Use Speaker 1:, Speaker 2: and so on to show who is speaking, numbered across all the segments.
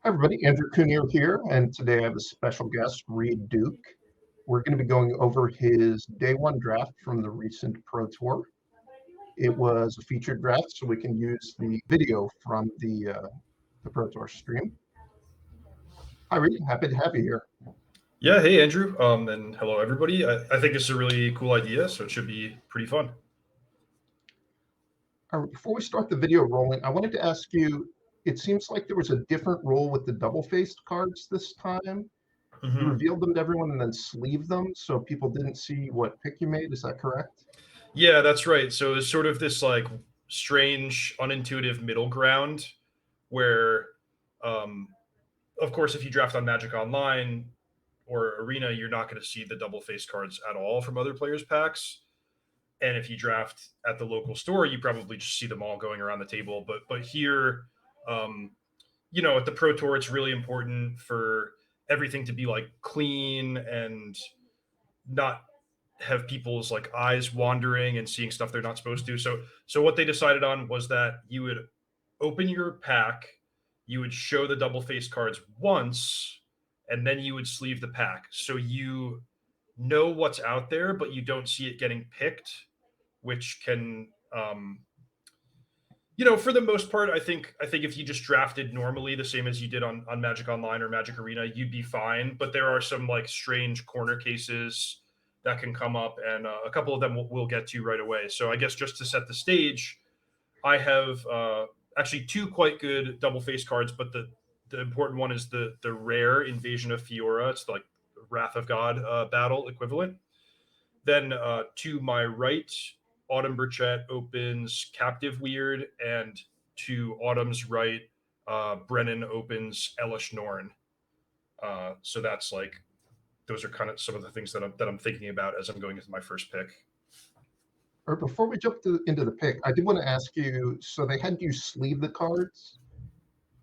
Speaker 1: Hi, everybody. Andrew Cunier here, and today I have a special guest, Reid Duke. We're going to be going over his day one draft from the recent Pro Tour. It was a featured draft, so we can use the video from the Pro Tour stream. Hi, Reid. Happy to have you here.
Speaker 2: Yeah, hey Andrew, and hello everybody. I think it's a really cool idea, so it should be pretty fun.
Speaker 1: Before we start the video rolling, I wanted to ask you, it seems like there was a different rule with the double-faced cards this time. You
Speaker 2: hmm
Speaker 1: revealed them to everyone and then sleeved them, so people didn't see what pick you made. Is that correct?
Speaker 2: Yeah, that's right. So it's sort of this like strange, unintuitive middle ground where, um, of course, if you draft on Magic Online or Arena, you're not going to see the double face cards at all from other players' packs. And if you draft at the local store, you probably just see them all going around the table. But here, um, at the Pro Tour, it's really important for everything to be like clean and not have people's like eyes wandering and seeing stuff they're not supposed to. So what they decided on was that you would open your pack, you would show the double face cards once, and then you would sleeve the pack. So you know what's out there, but you don't see it getting picked, which can for the most part, I think if you just drafted normally the same as you did on Magic Online or Magic Arena, you'd be fine. But there are some like strange corner cases that can come up, and a couple of them we'll get to right away. So I guess just to set the stage, I have actually two quite good double face cards, but the important one is the rare Invasion of Fiora. It's like Wrath of God battle equivalent. Then to my right, Autumn Burchett opens Captive Weird, and to Autumn's right, Brennan opens Elish Norn. So that's like those are kind of some of the things that I'm thinking about as I'm going into my first pick.
Speaker 1: Or before we jump into the pick, I did want to ask you, so they had you sleeve the cards.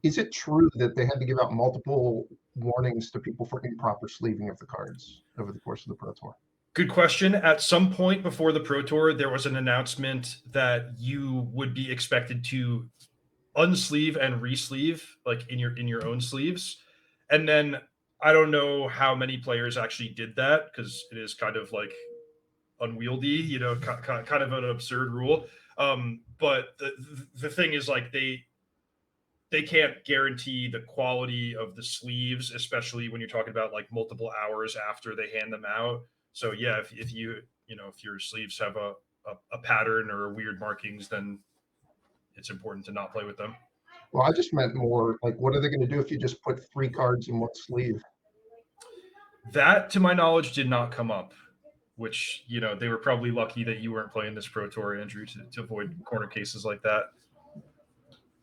Speaker 1: Is it true that they had to give out multiple warnings to people for improper sleeving of the cards over the course of the Pro Tour?
Speaker 2: Good question. At some point before the Pro Tour, there was an announcement that you would be expected to unsleeve and resleeve like in your own sleeves. And then I don't know how many players actually did that because it is kind of like unwieldy, kind of an absurd rule. But the thing is like they can't guarantee the quality of the sleeves, especially when you're talking about like multiple hours after they hand them out. So yeah, if if your sleeves have a pattern or weird markings, then it's important to not play with them.
Speaker 1: Well, I just meant more like, what are they going to do if you just put three cards in one sleeve?
Speaker 2: That, to my knowledge, did not come up. Which they were probably lucky that you weren't playing this Pro Tour, Andrew, to avoid corner cases like that.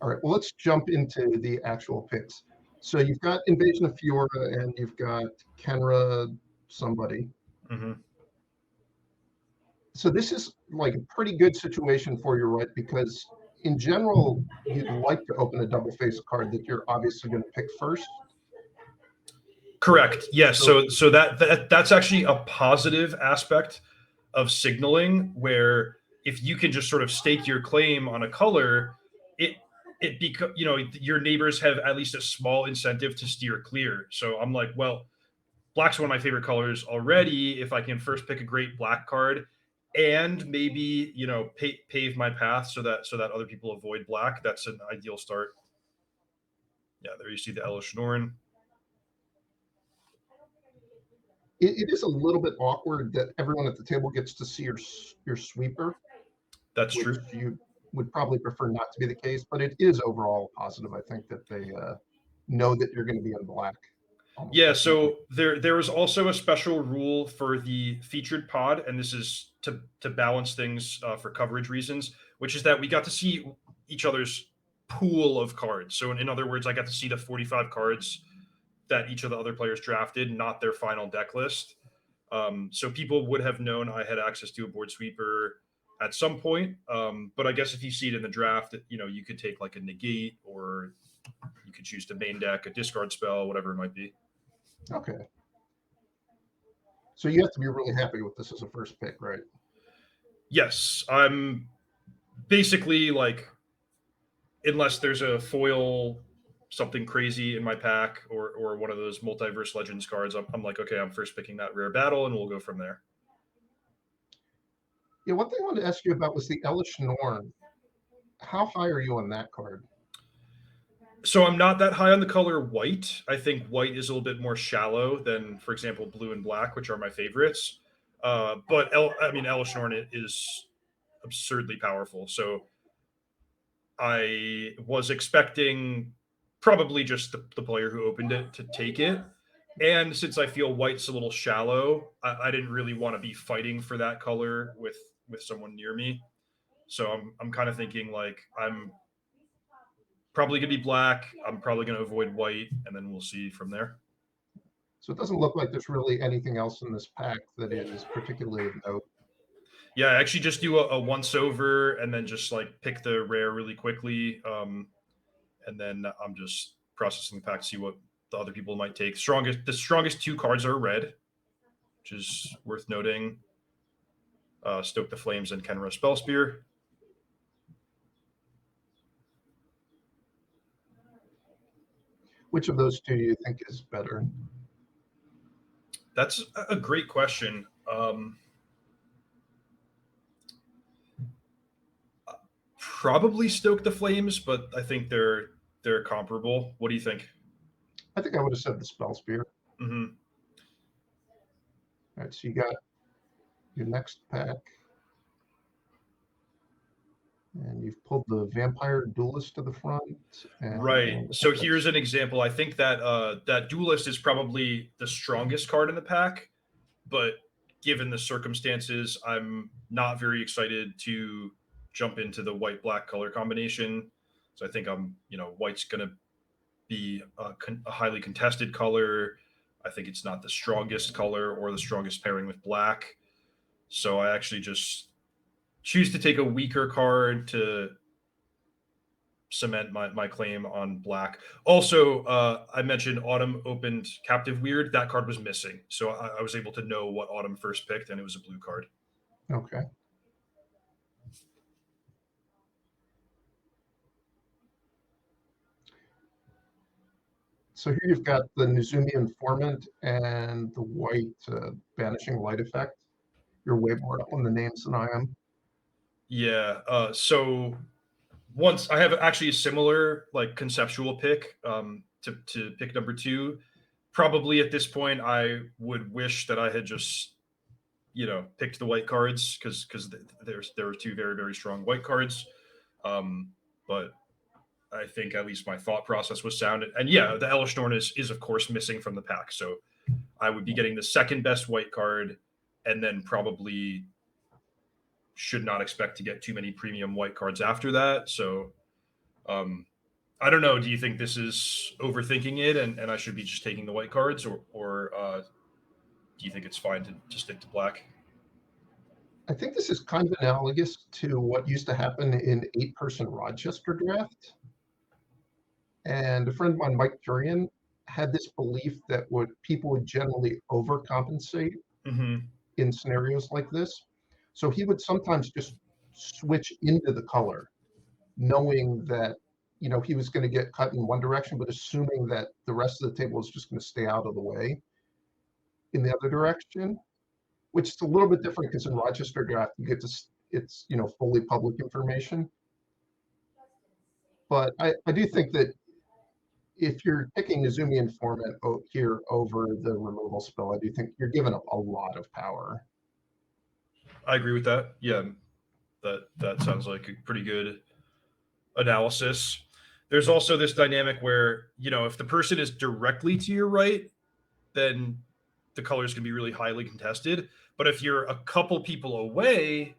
Speaker 1: All right, well, let's jump into the actual picks. So you've got Invasion of Fiora and you've got Kenra somebody.
Speaker 2: hmm
Speaker 1: So this is like a pretty good situation for you, right? Because in general, you'd like to open a double face card that you're obviously going to pick first.
Speaker 2: Correct. Yes.
Speaker 1: So
Speaker 2: So that's actually a positive aspect of signaling, where if you can just sort of stake your claim on a color, it your neighbors have at least a small incentive to steer clear. So I'm like, well, black's one of my favorite colors already. If I can first pick a great black card and maybe pave my path so that other people avoid black, that's an ideal start. Yeah, there you see the Elish Norn.
Speaker 1: it is a little bit awkward that everyone at the table gets to see your sweeper,
Speaker 2: That's
Speaker 1: which
Speaker 2: true.
Speaker 1: you would probably prefer not to be the case, but it is overall positive. I think that they know that you're going to be in black almost
Speaker 2: Yeah,
Speaker 1: definitely.
Speaker 2: so there is also a special rule for the featured pod, and this is to balance things for coverage reasons, which is that we got to see each other's pool of cards. So in other words, I got to see the 45 cards that each of the other players drafted, not their final deck list. So people would have known I had access to a board sweeper at some point. But I guess if you see it in the draft, you could take like a negate, or you could choose to main deck a discard spell, whatever it might be.
Speaker 1: Okay. So you have to be really happy with this as a first pick, right?
Speaker 2: Yes, I'm basically like, unless there's a foil something crazy in my pack, or one of those multiverse legends cards, I'm like, okay, I'm first picking that rare battle, and we'll go from there.
Speaker 1: Yeah, one thing I wanted to ask you about was the Elish Norn. How high are you on that card?
Speaker 2: So I'm not that high on the color white. I think white is a little bit more shallow than, for example, blue and black, which are my favorites. But I mean, Elish Norn is absurdly powerful. So I was expecting probably just the player who opened it to take it. And since I feel white's a little shallow, I didn't really want to be fighting for that color with someone near me. So I'm kind of thinking like I'm probably gonna be black. I'm probably gonna avoid white, and then we'll see from there.
Speaker 1: So it doesn't look like there's really anything else in this pack that is particularly of note.
Speaker 2: Yeah, I actually just do a once over and then just like pick the rare really quickly. And then I'm just processing the pack to see what the other people might take. The strongest two cards are red, which is worth noting. Stoke the Flames and Kenra Spellspear.
Speaker 1: Which of those two do you think is better?
Speaker 2: That's a great question. Probably Stoke the Flames, but I think they're comparable. What do you think?
Speaker 1: I think I would have said the Spell Spear.
Speaker 2: Mm-hmm.
Speaker 1: All right, so you got your next pack. And you've pulled the Vampire Duelist to the front.
Speaker 2: Right.
Speaker 1: And
Speaker 2: So here's an example. I think that that Duelist is probably the strongest card in the pack, but given the circumstances, I'm not very excited to jump into the white black color combination. So I think white's going to be a highly contested color. I think it's not the strongest color or the strongest pairing with black. So I actually just choose to take a weaker card to cement my claim on black. Also, I mentioned Autumn opened Captive Weird. That card was missing. So I was able to know what Autumn first picked, and it was a blue card.
Speaker 1: Okay. So here you've got the Nizumi Informant and the white Banishing Light effect. You're way more up on the names than I am.
Speaker 2: Yeah. So once I have actually a similar like conceptual pick to pick number two. Probably at this point, I would wish that I had just picked the white cards because there were two very very strong white cards. But I think at least my thought process was sound. And yeah, the Elish Norn is of course missing from the pack. So I would be getting the second best white card, and then probably should not expect to get too many premium white cards after that. So I don't know. Do you think this is overthinking it, and I should be just taking the white cards, or do you think it's fine to stick to black?
Speaker 1: I think this is kind of analogous to what used to happen in 8-person Rochester draft. And a friend of mine, Mike Turian, had this belief that people would generally overcompensate
Speaker 2: Mm-hmm.
Speaker 1: in scenarios like this. So he would sometimes just switch into the color, knowing that he was going to get cut in one direction, but assuming that the rest of the table is just going to stay out of the way in the other direction, which is a little bit different because in Rochester draft you get to it's fully public information. But I do think that if you're picking Izumi Informant here over the removal spell, I do think you're giving up a lot of power.
Speaker 2: I agree with that. Yeah, that sounds like a pretty good analysis. There's also this dynamic where if the person is directly to your right, then the colors can be really highly contested. But if you're a couple people away,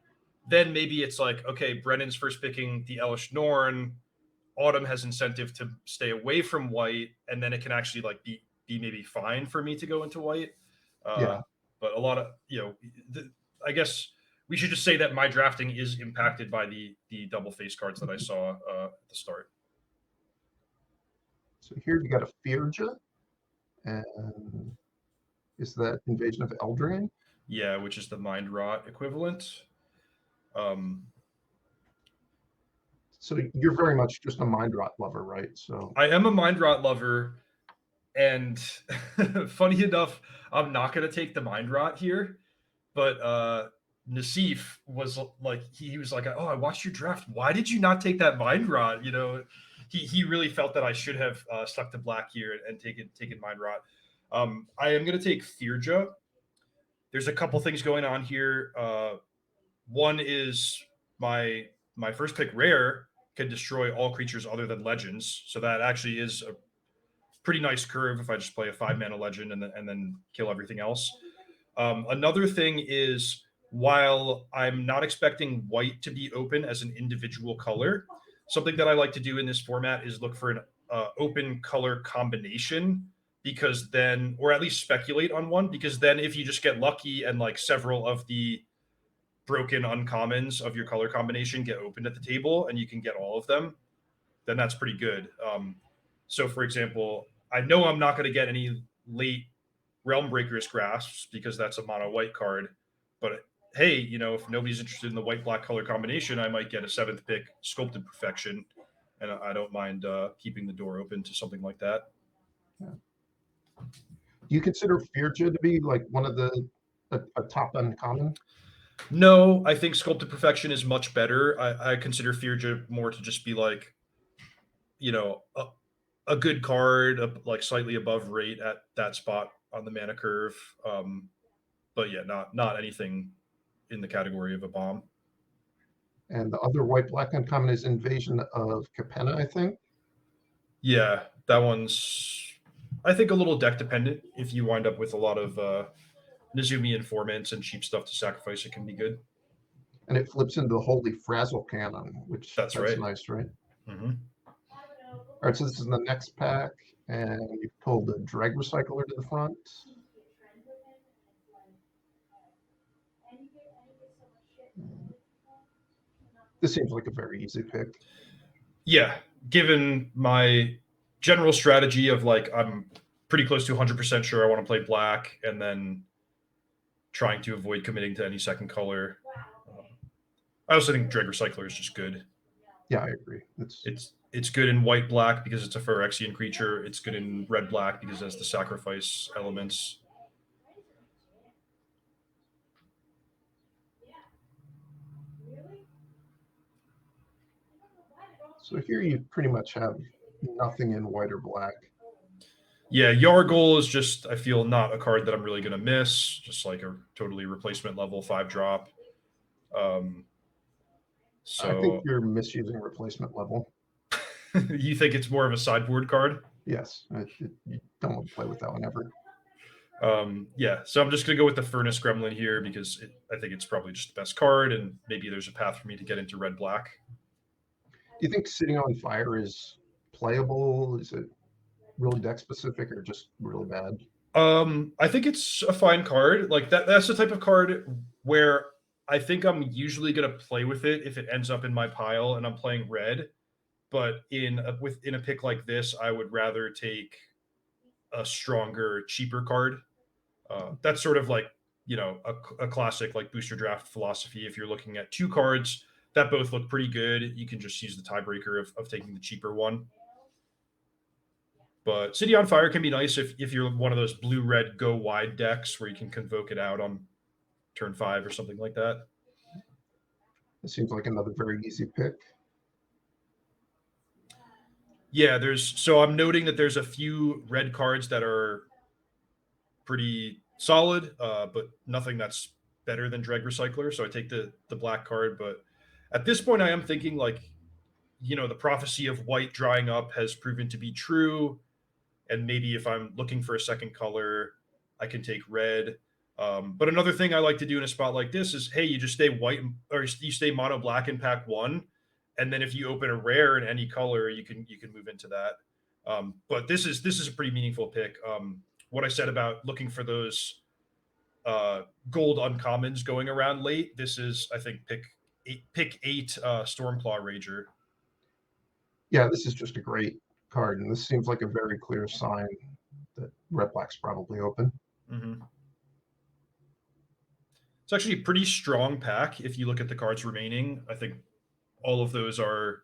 Speaker 2: then maybe it's like, okay, Brennan's first picking the Elish Norn. Autumn has incentive to stay away from white, and then it can actually like be maybe fine for me to go into white.
Speaker 1: Yeah.
Speaker 2: But a lot of I guess we should just say that my drafting is impacted by the double face cards that I saw at the start.
Speaker 1: So here you got a Firja, and is that Invasion of Eldraine?
Speaker 2: Yeah, which is the Mind Rot equivalent. Um,
Speaker 1: So you're very much just a mind rot lover, right? So
Speaker 2: I am a mind rot lover, and funny enough, I'm not going to take the mind rot here, but Nassif was like, he was like, oh, I watched your draft. Why did you not take that mind rot? You know, he really felt that I should have stuck to black here and taken mind rot. I am going to take Firja. There's a couple things going on here. One is my my first pick rare can destroy all creatures other than legends, so that actually is a pretty nice curve if I just play a 5 mana legend and then kill everything else. Another thing is, while I'm not expecting white to be open as an individual color, something that I like to do in this format is look for an open color combination, because then, or at least speculate on one, because then if you just get lucky and like several of the broken uncommons of your color combination get opened at the table and you can get all of them, then that's pretty good. So, for example, I know I'm not going to get any late Realm Breaker's Grasps because that's a mono white card. But hey, if nobody's interested in the white black color combination, I might get a 7th pick Sculpted Perfection, and I don't mind keeping the door open to something like that.
Speaker 1: yeah. Do you consider Firja to be like one of a top uncommon?
Speaker 2: No, I think Sculpted Perfection is much better. I consider Firja more to just be like, a good card, like slightly above rate at that spot on the mana curve. But yeah, not anything in the category of a bomb.
Speaker 1: And the other white black uncommon is Invasion of Capenna, I think.
Speaker 2: Yeah, that one's, I think, a little deck dependent. If you wind up with a lot of Nizumi informants and cheap stuff to sacrifice, it can be good.
Speaker 1: And it flips into the Holy Frazzle Cannon, which
Speaker 2: That's
Speaker 1: that's
Speaker 2: right.
Speaker 1: nice, right?
Speaker 2: Mm-hmm.
Speaker 1: All right, so this is the next pack, and you pulled the Drag Recycler to the front. This seems like a very easy pick.
Speaker 2: Yeah, given my general strategy of like, I'm pretty close to 100% sure I want to play black, and then trying to avoid committing to any second color. I also think Dreg Recycler is just good.
Speaker 1: Yeah, I agree.
Speaker 2: It's good in white black because it's a Phyrexian creature. It's good in red black because it has the sacrifice elements.
Speaker 1: So here you pretty much have nothing in white or black.
Speaker 2: Yeah, Yargle is just, I feel, not a card that I'm really going to miss. Just like a totally replacement level 5-drop.
Speaker 1: I think
Speaker 2: So
Speaker 1: you're misusing replacement level.
Speaker 2: you think it's more of a sideboard card?
Speaker 1: Yes, you don't want to play with that one ever.
Speaker 2: Yeah, so I'm just going to go with the Furnace Gremlin here because I think it's probably just the best card, and maybe there's a path for me to get into red-black.
Speaker 1: Do you think Sitting on Fire is playable? Is it really deck specific or just really bad?
Speaker 2: I think it's a fine card. Like that's the type of card where I think I'm usually going to play with it if it ends up in my pile and I'm playing red. But in a pick like this, I would rather take a stronger, cheaper card. That's sort of like, a classic like booster draft philosophy. If you're looking at 2 cards that both look pretty good, you can just use the tiebreaker of taking the cheaper one. But City on Fire can be nice if you're one of those blue-red go wide decks where you can convoke it out on turn 5 or something like that.
Speaker 1: It seems like another very easy pick.
Speaker 2: Yeah, so I'm noting that there's a few red cards that are pretty solid, but nothing that's better than Dreg Recycler. So I take the black card, but at this point I am thinking like, the prophecy of white drying up has proven to be true. And maybe if I'm looking for a second color, I can take red. But another thing I like to do in a spot like this is, hey, you just stay white or you stay mono black in pack 1, and then if you open a rare in any color, you can move into that. But this is a pretty meaningful pick. What I said about looking for those gold uncommons going around late, this is, I think, pick 8 Stormclaw Rager.
Speaker 1: Yeah, this is just a great card, and this seems like a very clear sign that red black's probably open.
Speaker 2: Mm-hmm. It's actually a pretty strong pack if you look at the cards remaining. I think all of those are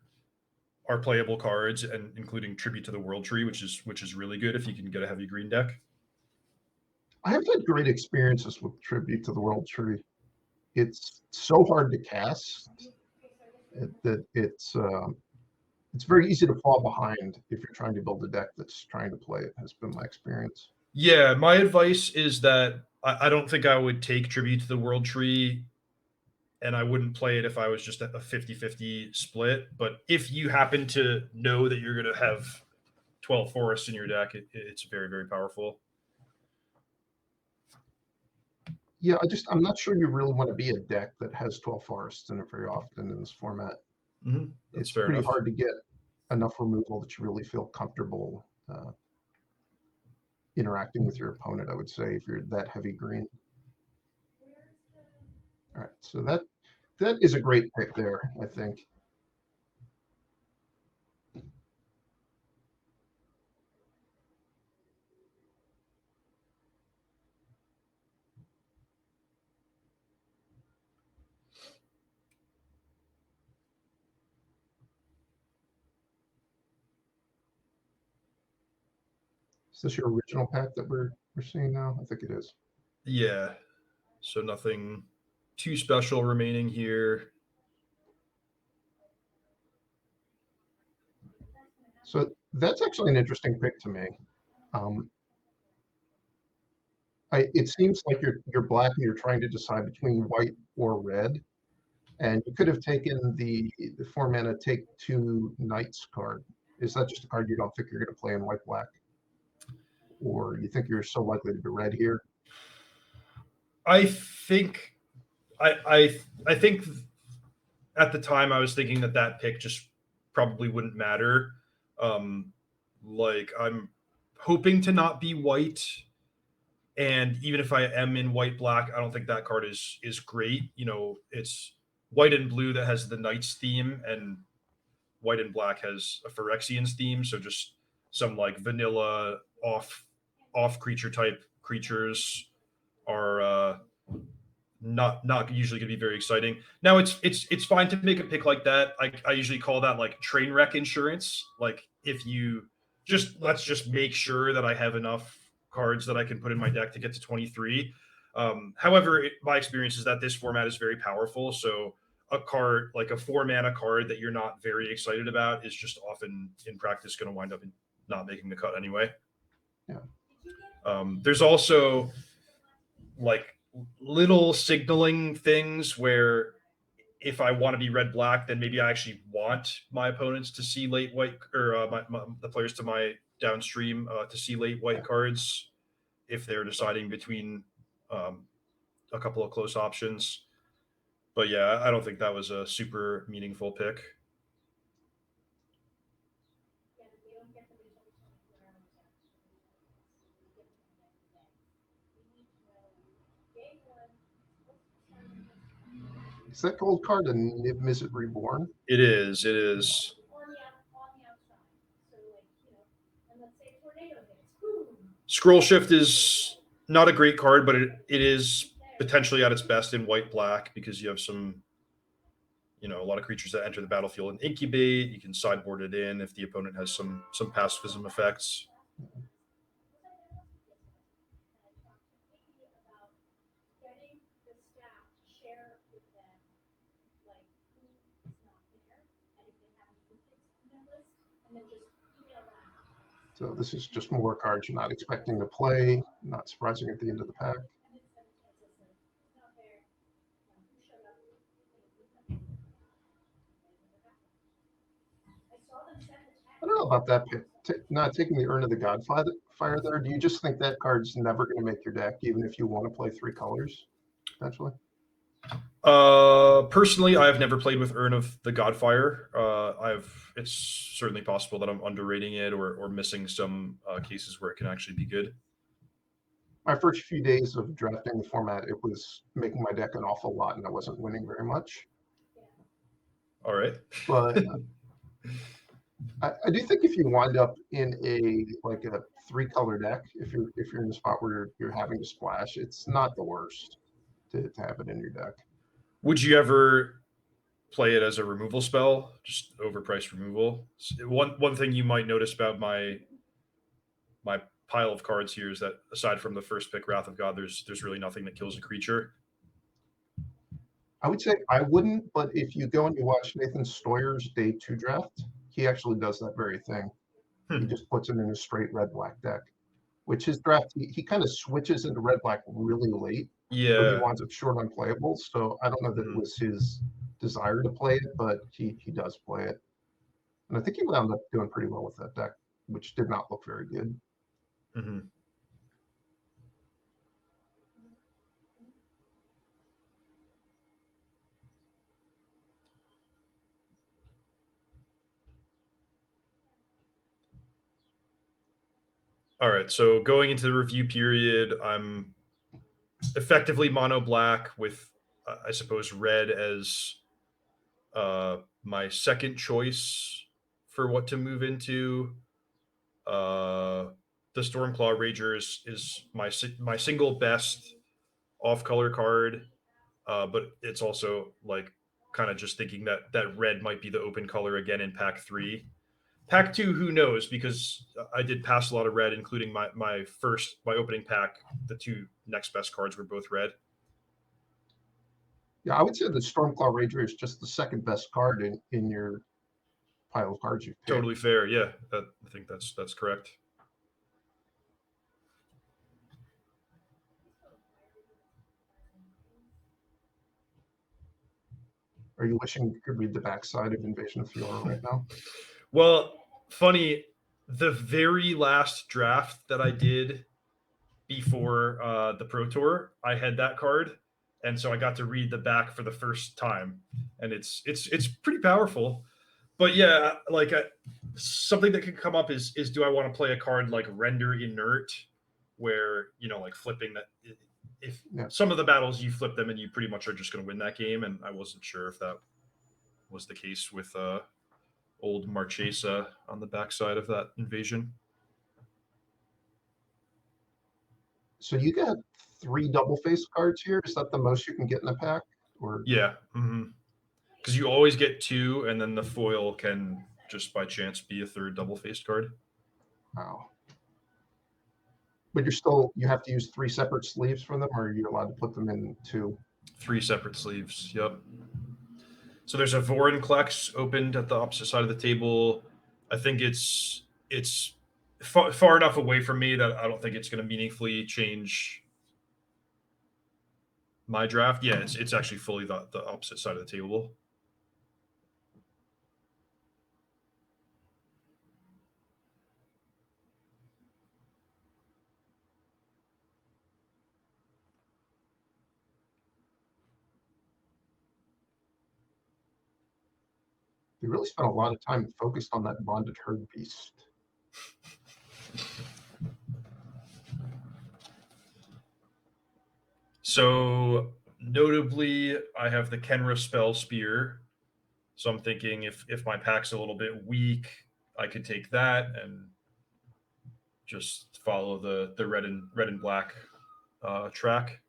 Speaker 2: are playable cards, and including Tribute to the World Tree, which is really good if you can get a heavy green deck.
Speaker 1: I have had great experiences with Tribute to the World Tree. It's so hard to cast that it's very easy to fall behind if you're trying to build a deck that's trying to play it, has been my experience.
Speaker 2: Yeah, my advice is that I don't think I would take Tribute to the World Tree, and I wouldn't play it if I was just a 50-50 split. But if you happen to know that you're going to have 12 forests in your deck, it's very, very powerful.
Speaker 1: Yeah, I'm not sure you really want to be a deck that has 12 forests in it very often in this format.
Speaker 2: Mm-hmm. That's
Speaker 1: It's
Speaker 2: fair
Speaker 1: pretty
Speaker 2: enough.
Speaker 1: hard to get enough removal that you really feel comfortable interacting with your opponent, I would say, if you're that heavy green. All right, so that is a great pick there, I think. Is this your original pack that we're seeing now? I think it is.
Speaker 2: Yeah. So nothing too special remaining here.
Speaker 1: So that's actually an interesting pick to me. Um, it seems like you're black and you're trying to decide between white or red, and you could have taken the 4 mana take 2 knights card. Is that just a card you don't think you're going to play in white black, or you think you're so likely to be red here?
Speaker 2: I think I think at the time I was thinking that pick just probably wouldn't matter. Um, like I'm hoping to not be white, and even if I am in white black, I don't think that card is great. You know, it's white and blue that has the Knights theme, and white and black has a Phyrexians theme. So just some like vanilla off creature type creatures are not usually going to be very exciting. Now it's fine to make a pick like that. I usually call that like train wreck insurance. Like if you let's just make sure that I have enough cards that I can put in my deck to get to 23. However, my experience is that this format is very powerful. So a card like a 4 mana card that you're not very excited about is just often in practice going to wind up in not making the cut anyway.
Speaker 1: Yeah.
Speaker 2: There's also like little signaling things where if I want to be red black, then maybe I actually want my opponents to see late white or the players to my downstream to see late white cards if they're deciding between a couple of close options. But yeah, I don't think that was a super meaningful pick.
Speaker 1: Is that gold card a Niv Mizzet Reborn?
Speaker 2: It is. It is. Scroll Shift is not a great card, but it is potentially at its best in white black because you have some, you know, a lot of creatures that enter the battlefield and incubate. You can sideboard it in if the opponent has some pacifism effects.
Speaker 1: So this is just more cards you're not expecting to play, not surprising at the end of the pack. I don't know about that pick. Not taking the Urn of the Godfire there. Do you just think that card's never going to make your deck, even if you want to play 3 colors, potentially?
Speaker 2: Personally, I have never played with Urn of the Godfire. It's certainly possible that I'm underrating it or missing some cases where it can actually be good.
Speaker 1: My first few days of drafting the format, it was making my deck an awful lot, and I wasn't winning very much.
Speaker 2: All right.
Speaker 1: But I do think if you wind up in a 3-color deck, if you're in a spot where you're having to splash, it's not the worst to have it in your deck.
Speaker 2: Would you ever play it as a removal spell, just overpriced removal. One thing you might notice about my pile of cards here is that aside from the first pick, Wrath of God, there's really nothing that kills a creature.
Speaker 1: I would say I wouldn't, but if you go and you watch Nathan Stoyer's Day 2 draft, he actually does that very thing. He just puts it in a straight red-black deck, which his draft, he kind of switches into red-black really late. So he
Speaker 2: Yeah.
Speaker 1: winds up short on playables. So I don't know that it was his desire to play it, but he does play it. And I think he wound up doing pretty well with that deck, which did not look very good.
Speaker 2: Mm-hmm. All right, so going into the review period, I'm effectively mono black with, I suppose, red as my second choice for what to move into. The Stormclaw Rager is my single best off color card, but it's also like kind of just thinking that red might be the open color again in pack 3. Pack 2, who knows? Because I did pass a lot of red, including my opening pack. The 2 next best cards were both red.
Speaker 1: Yeah, I would say the Stormclaw Rager is just the second best card in your pile of cards you've picked.
Speaker 2: Totally fair. Yeah, I think that's correct.
Speaker 1: Are you wishing you could read the backside of Invasion of Fiora right now?
Speaker 2: Well, funny, the very last draft that I did before the Pro Tour, I had that card, and so I got to read the back for the first time, and it's pretty powerful. But yeah, like something that could come up is do I want to play a card like Render Inert, where like flipping that if some of the battles you flip them and you pretty much are just going to win that game, and I wasn't sure if that was the case with old Marchesa on the backside of that invasion.
Speaker 1: So you got 3 double face cards here. Is that the most you can get in a pack? Or
Speaker 2: yeah, because you always get 2, and then the foil can just by chance be a third double faced card.
Speaker 1: Wow. But you have to use 3 separate sleeves for them, or are you allowed to put them in 2?
Speaker 2: 3 separate sleeves. Yep. So there's a Vorinclex opened at the opposite side of the table. I think it's far enough away from me that I don't think it's going to meaningfully change my draft. Yeah, it's actually fully the opposite side of the table.
Speaker 1: You really spent a lot of time focused on that bonded herd beast.
Speaker 2: So notably, I have the Kenra Spell Spear. So I'm thinking if my pack's a little bit weak, I could take that and just follow the red and black track.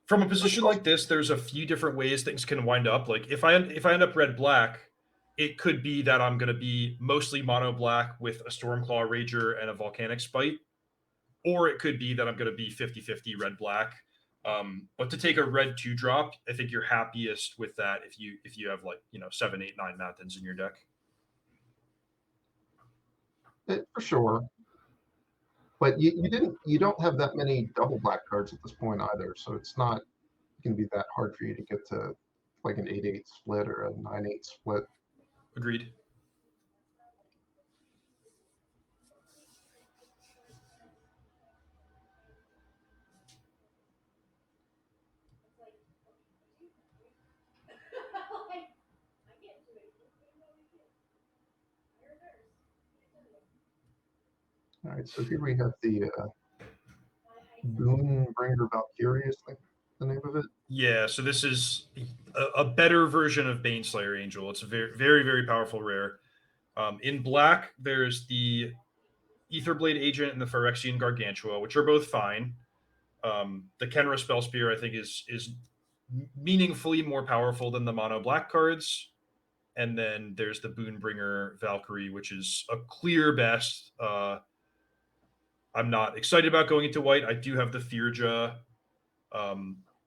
Speaker 2: From a position like this, there's a few different ways things can wind up. Like if I end up red black, it could be that I'm going to be mostly mono black with a Stormclaw Rager and a Volcanic Spite, or it could be that I'm going to be 50-50 red black. But to take a red 2 drop, I think you're happiest with that if you have like 7, 8, 9 Mathens in your deck.
Speaker 1: For sure. But you don't have that many double black cards at this point either, so it's not going to be that hard for you to get to like an 8-8 split or a 9-8 split.
Speaker 2: Agreed.
Speaker 1: All right, so here we have the Boonbringer Valkyrie, is the name of it.
Speaker 2: Yeah, so this is a better version of Baneslayer Angel. It's a very, very, very powerful rare. In black, there's the Etherblade Agent and the Phyrexian Gargantua, which are both fine. The Kenra Spell Spear, I think, is meaningfully more powerful than the mono black cards. And then there's the Boonbringer Valkyrie, which is a clear best. I'm not excited about going into white. I do have the Firja,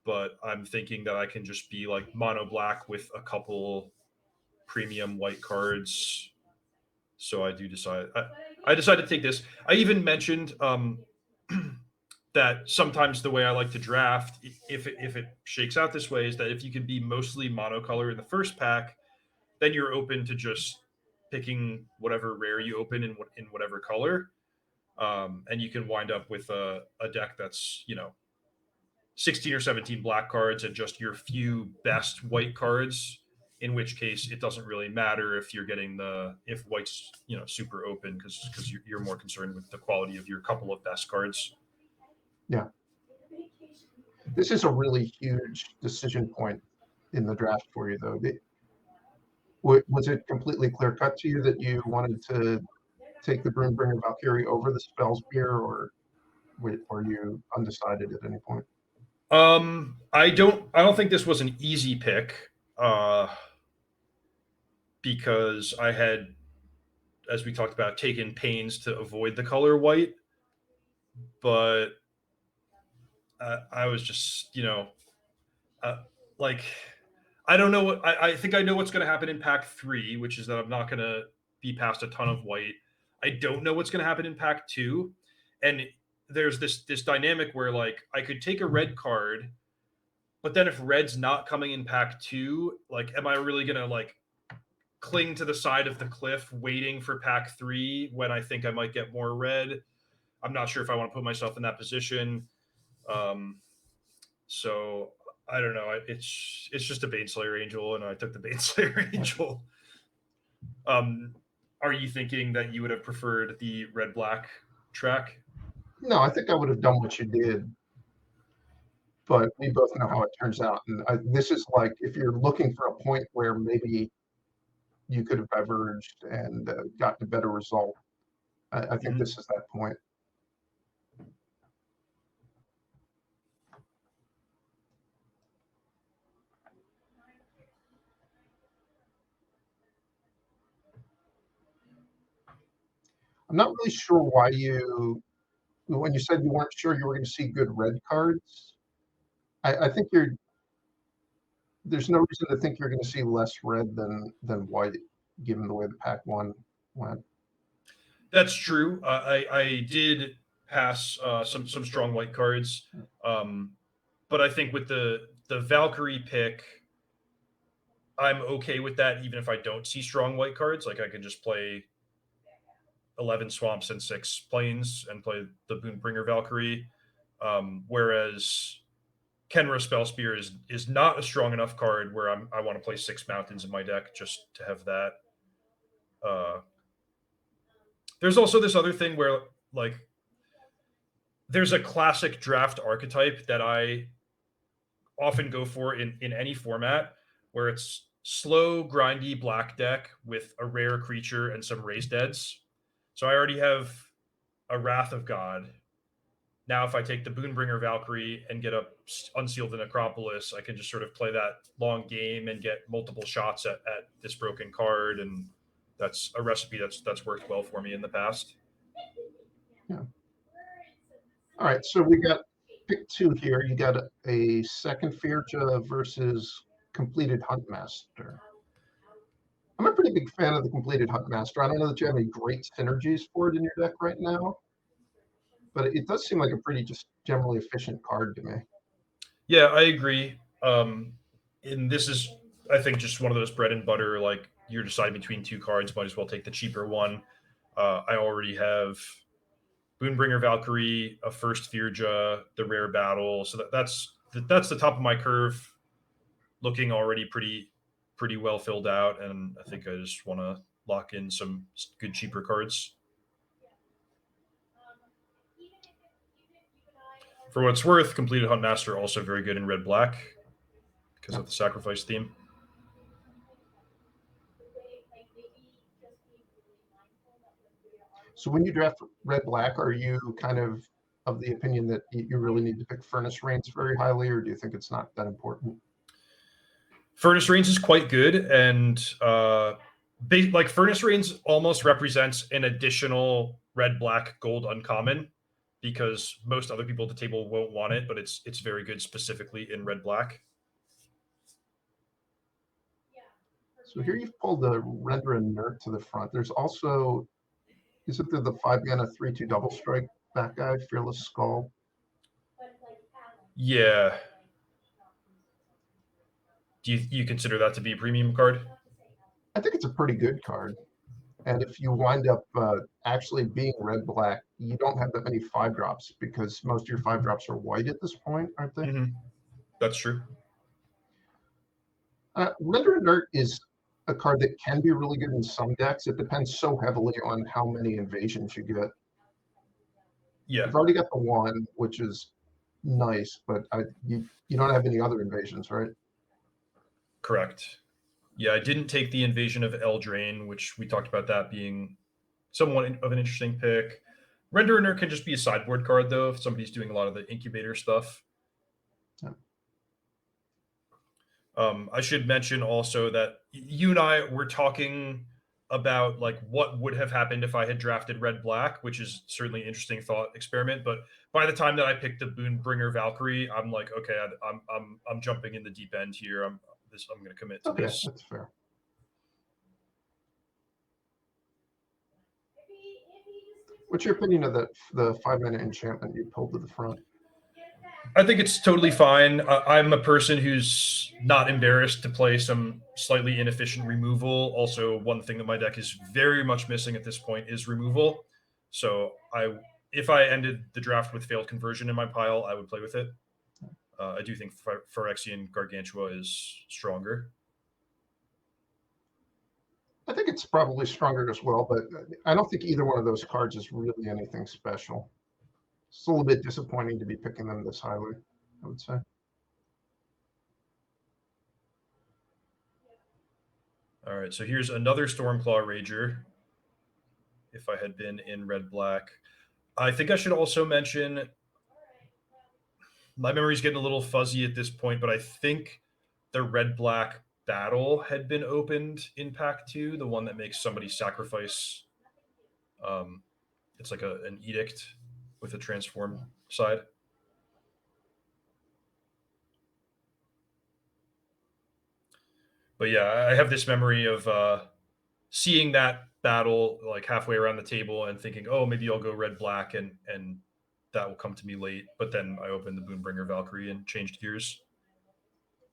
Speaker 2: but I'm thinking that I can just be like mono black with a couple premium white cards. So I do decide. I decided to take this. I even mentioned that sometimes the way I like to draft, if it shakes out this way, is that if you can be mostly monocolor in the first pack, then you're open to just picking whatever rare you open in whatever color, and you can wind up with a deck that's 16 or 17 black cards and just your few best white cards. In which case, it doesn't really matter if you're getting if white's super open because you're more concerned with the quality of your couple of best cards.
Speaker 1: Yeah. This is a really huge decision point in the draft for you, though. Was it completely clear cut to you that you wanted to take the Broombringer Valkyrie over the Spellspear, or were you undecided at any point?
Speaker 2: I don't think this was an easy pick, because I had, as we talked about, taken pains to avoid the color white, but I was just like, I don't know what I think I know what's going to happen in pack 3, which is that I'm not going to be past a ton of white. I don't know what's going to happen in pack 2, and there's this dynamic where like I could take a red card, but then if red's not coming in pack 2, like am I really going to like cling to the side of the cliff waiting for pack 3 when I think I might get more red? I'm not sure if I want to put myself in that position. So I don't know. It's just a Baneslayer Angel, and I took the Baneslayer Angel. Are you thinking that you would have preferred the red black track?
Speaker 1: No, I think I would have done what you did, but we both know how it turns out. And this is like if you're looking for a point where maybe you could have diverged and gotten a better result. I think this is that point. I'm not really sure why when you said you weren't sure you were going to see good red cards, I think there's no reason to think you're going to see less red than white, given the way the pack one went.
Speaker 2: That's true. I did pass some strong white cards, but I think with the Valkyrie pick, I'm okay with that. Even if I don't see strong white cards, like I can just play 11 swamps and 6 plains and play the Boonbringer Valkyrie. Whereas Kenra Spell Spear is not a strong enough card where I want to play 6 mountains in my deck just to have that. There's also this other thing where like there's a classic draft archetype that I often go for in any format where it's slow, grindy black deck with a rare creature and some raised deads. So I already have a Wrath of God. Now, if I take the Boonbringer Valkyrie and get a Unseal the Necropolis, I can just sort of play that long game and get multiple shots at this broken card, and that's a recipe that's worked well for me in the past.
Speaker 1: Yeah. All right, so we got pick 2 here. You got a second Firja versus completed Huntmaster. I'm a pretty big fan of the completed Huntmaster. I don't know that you have any great synergies for it in your deck right now, but it does seem like a pretty just generally efficient card to me.
Speaker 2: Yeah, I agree. And this is, I think, just one of those bread and butter, like you're deciding between 2 cards, might as well take the cheaper one. I already have Boonbringer Valkyrie, a first Firja, the rare battle. So that's the top of my curve, looking already pretty well filled out, and I think I just want to lock in some good cheaper cards. For what it's worth, Completed Huntmaster also very good in red black because of the sacrifice theme.
Speaker 1: So when you draft red black, are you kind of the opinion that you really need to pick Furnace Reigns very highly, or do you think it's not that important?
Speaker 2: Furnace Reigns is quite good, and like Furnace Reigns almost represents an additional red, black, gold uncommon because most other people at the table won't want it, but it's very good specifically in red, black.
Speaker 1: So here you've pulled the Render Inert to the front. There's also, is it the 5-mana 3/2 double strike back guy, Fearless Skull?
Speaker 2: Yeah. Do you consider that to be a premium card?
Speaker 1: I think it's a pretty good card. And if you wind up actually being red black, you don't have that many 5-drops because most of your 5-drops are white at this point, aren't they?
Speaker 2: Mm-hmm. That's true.
Speaker 1: Render Inert is a card that can be really good in some decks. It depends so heavily on how many invasions you get.
Speaker 2: Yeah.
Speaker 1: You've already got the one, which is nice, but you don't have any other invasions, right?
Speaker 2: Correct. Yeah, I didn't take the Invasion of Eldraine, which we talked about that being somewhat of an interesting pick. Render Inert can just be a sideboard card, though, if somebody's doing a lot of the incubator stuff.
Speaker 1: Yeah.
Speaker 2: I should mention also that you and I were talking about like what would have happened if I had drafted red black, which is certainly an interesting thought experiment. But by the time that I picked the Boonbringer Valkyrie, I'm like, okay, I'm jumping in the deep end here. I'm going to commit to
Speaker 1: Okay,
Speaker 2: this.
Speaker 1: that's fair. What's your opinion of the 5-mana enchantment you pulled to the front?
Speaker 2: I think it's totally fine. I'm a person who's not embarrassed to play some slightly inefficient removal. Also, one thing that my deck is very much missing at this point is removal. So if I ended the draft with failed conversion in my pile, I would play with it. I do think Phyrexian Gargantua is stronger.
Speaker 1: I think it's probably stronger as well, but I don't think either one of those cards is really anything special. It's a little bit disappointing to be picking them this highly, I would say.
Speaker 2: All right, so here's another Stormclaw Rager. If I had been in red black, I think I should also mention. My memory's getting a little fuzzy at this point, but I think the red black battle had been opened in pack 2, the one that makes somebody sacrifice. It's like an edict with a transform side. But yeah, I have this memory of seeing that battle like halfway around the table and thinking, oh, maybe I'll go red black and that will come to me late. But then I opened the Boonbringer Valkyrie and changed gears.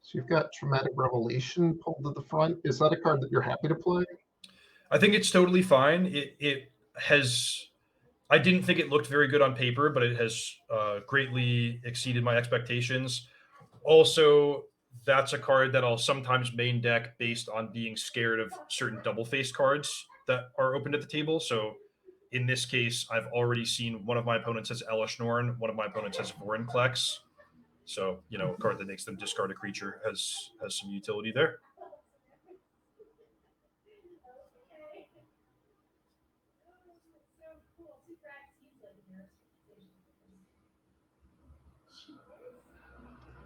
Speaker 1: So you've got Traumatic Revelation pulled to the front. Is that a card that you're happy to play?
Speaker 2: I think it's totally fine. It has. I didn't think it looked very good on paper, but it has greatly exceeded my expectations. Also, that's a card that I'll sometimes main deck based on being scared of certain double-faced cards that are opened at the table. So in this case, I've already seen one of my opponents has Elishnorn, one of my opponents has Vorinclex. So, a card that makes them discard a creature has some utility there.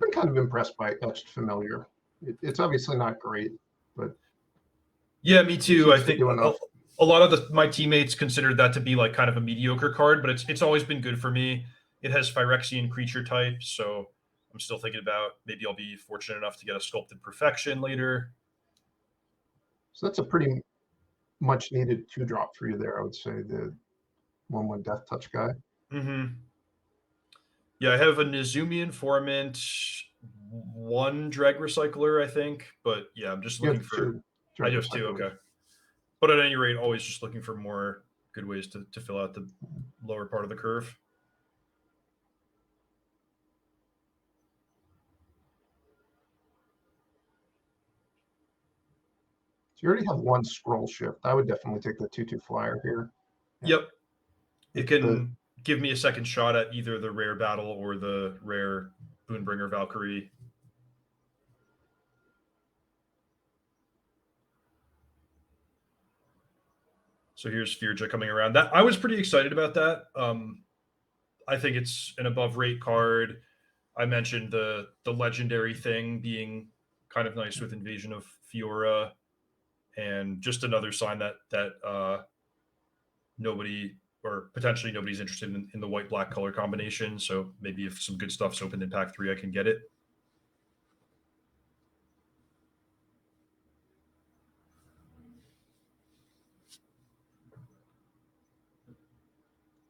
Speaker 1: Been kind of impressed by Etched Familiar. It's obviously not great, but
Speaker 2: yeah, me too. I think a lot of my teammates considered that to be like kind of a mediocre card, but it's always been good for me. It has Phyrexian creature type, so I'm still thinking about maybe I'll be fortunate enough to get a Sculpted Perfection later.
Speaker 1: So that's a pretty much needed 2-drop for you there, I would say, the 1/1 Death Touch guy.
Speaker 2: Mm-hmm. Yeah, I have a Nizumian Informant, 1 Drag Recycler, I think, but yeah, I'm just looking for. I just 2, okay. But at any rate, always just looking for more good ways to fill out the lower part of the curve.
Speaker 1: So you already have 1 Scroll Shift. I would definitely take the 2/2 flyer here.
Speaker 2: Yep. It can give me a second shot at either the rare battle or the rare Boonbringer Valkyrie. So here's Firja coming around. That I was pretty excited about that. I think it's an above rate card. I mentioned the legendary thing being kind of nice with Invasion of Fiora, and just another sign that nobody or potentially nobody's interested in the white black color combination. So maybe if some good stuff's opened in pack 3, I can get it.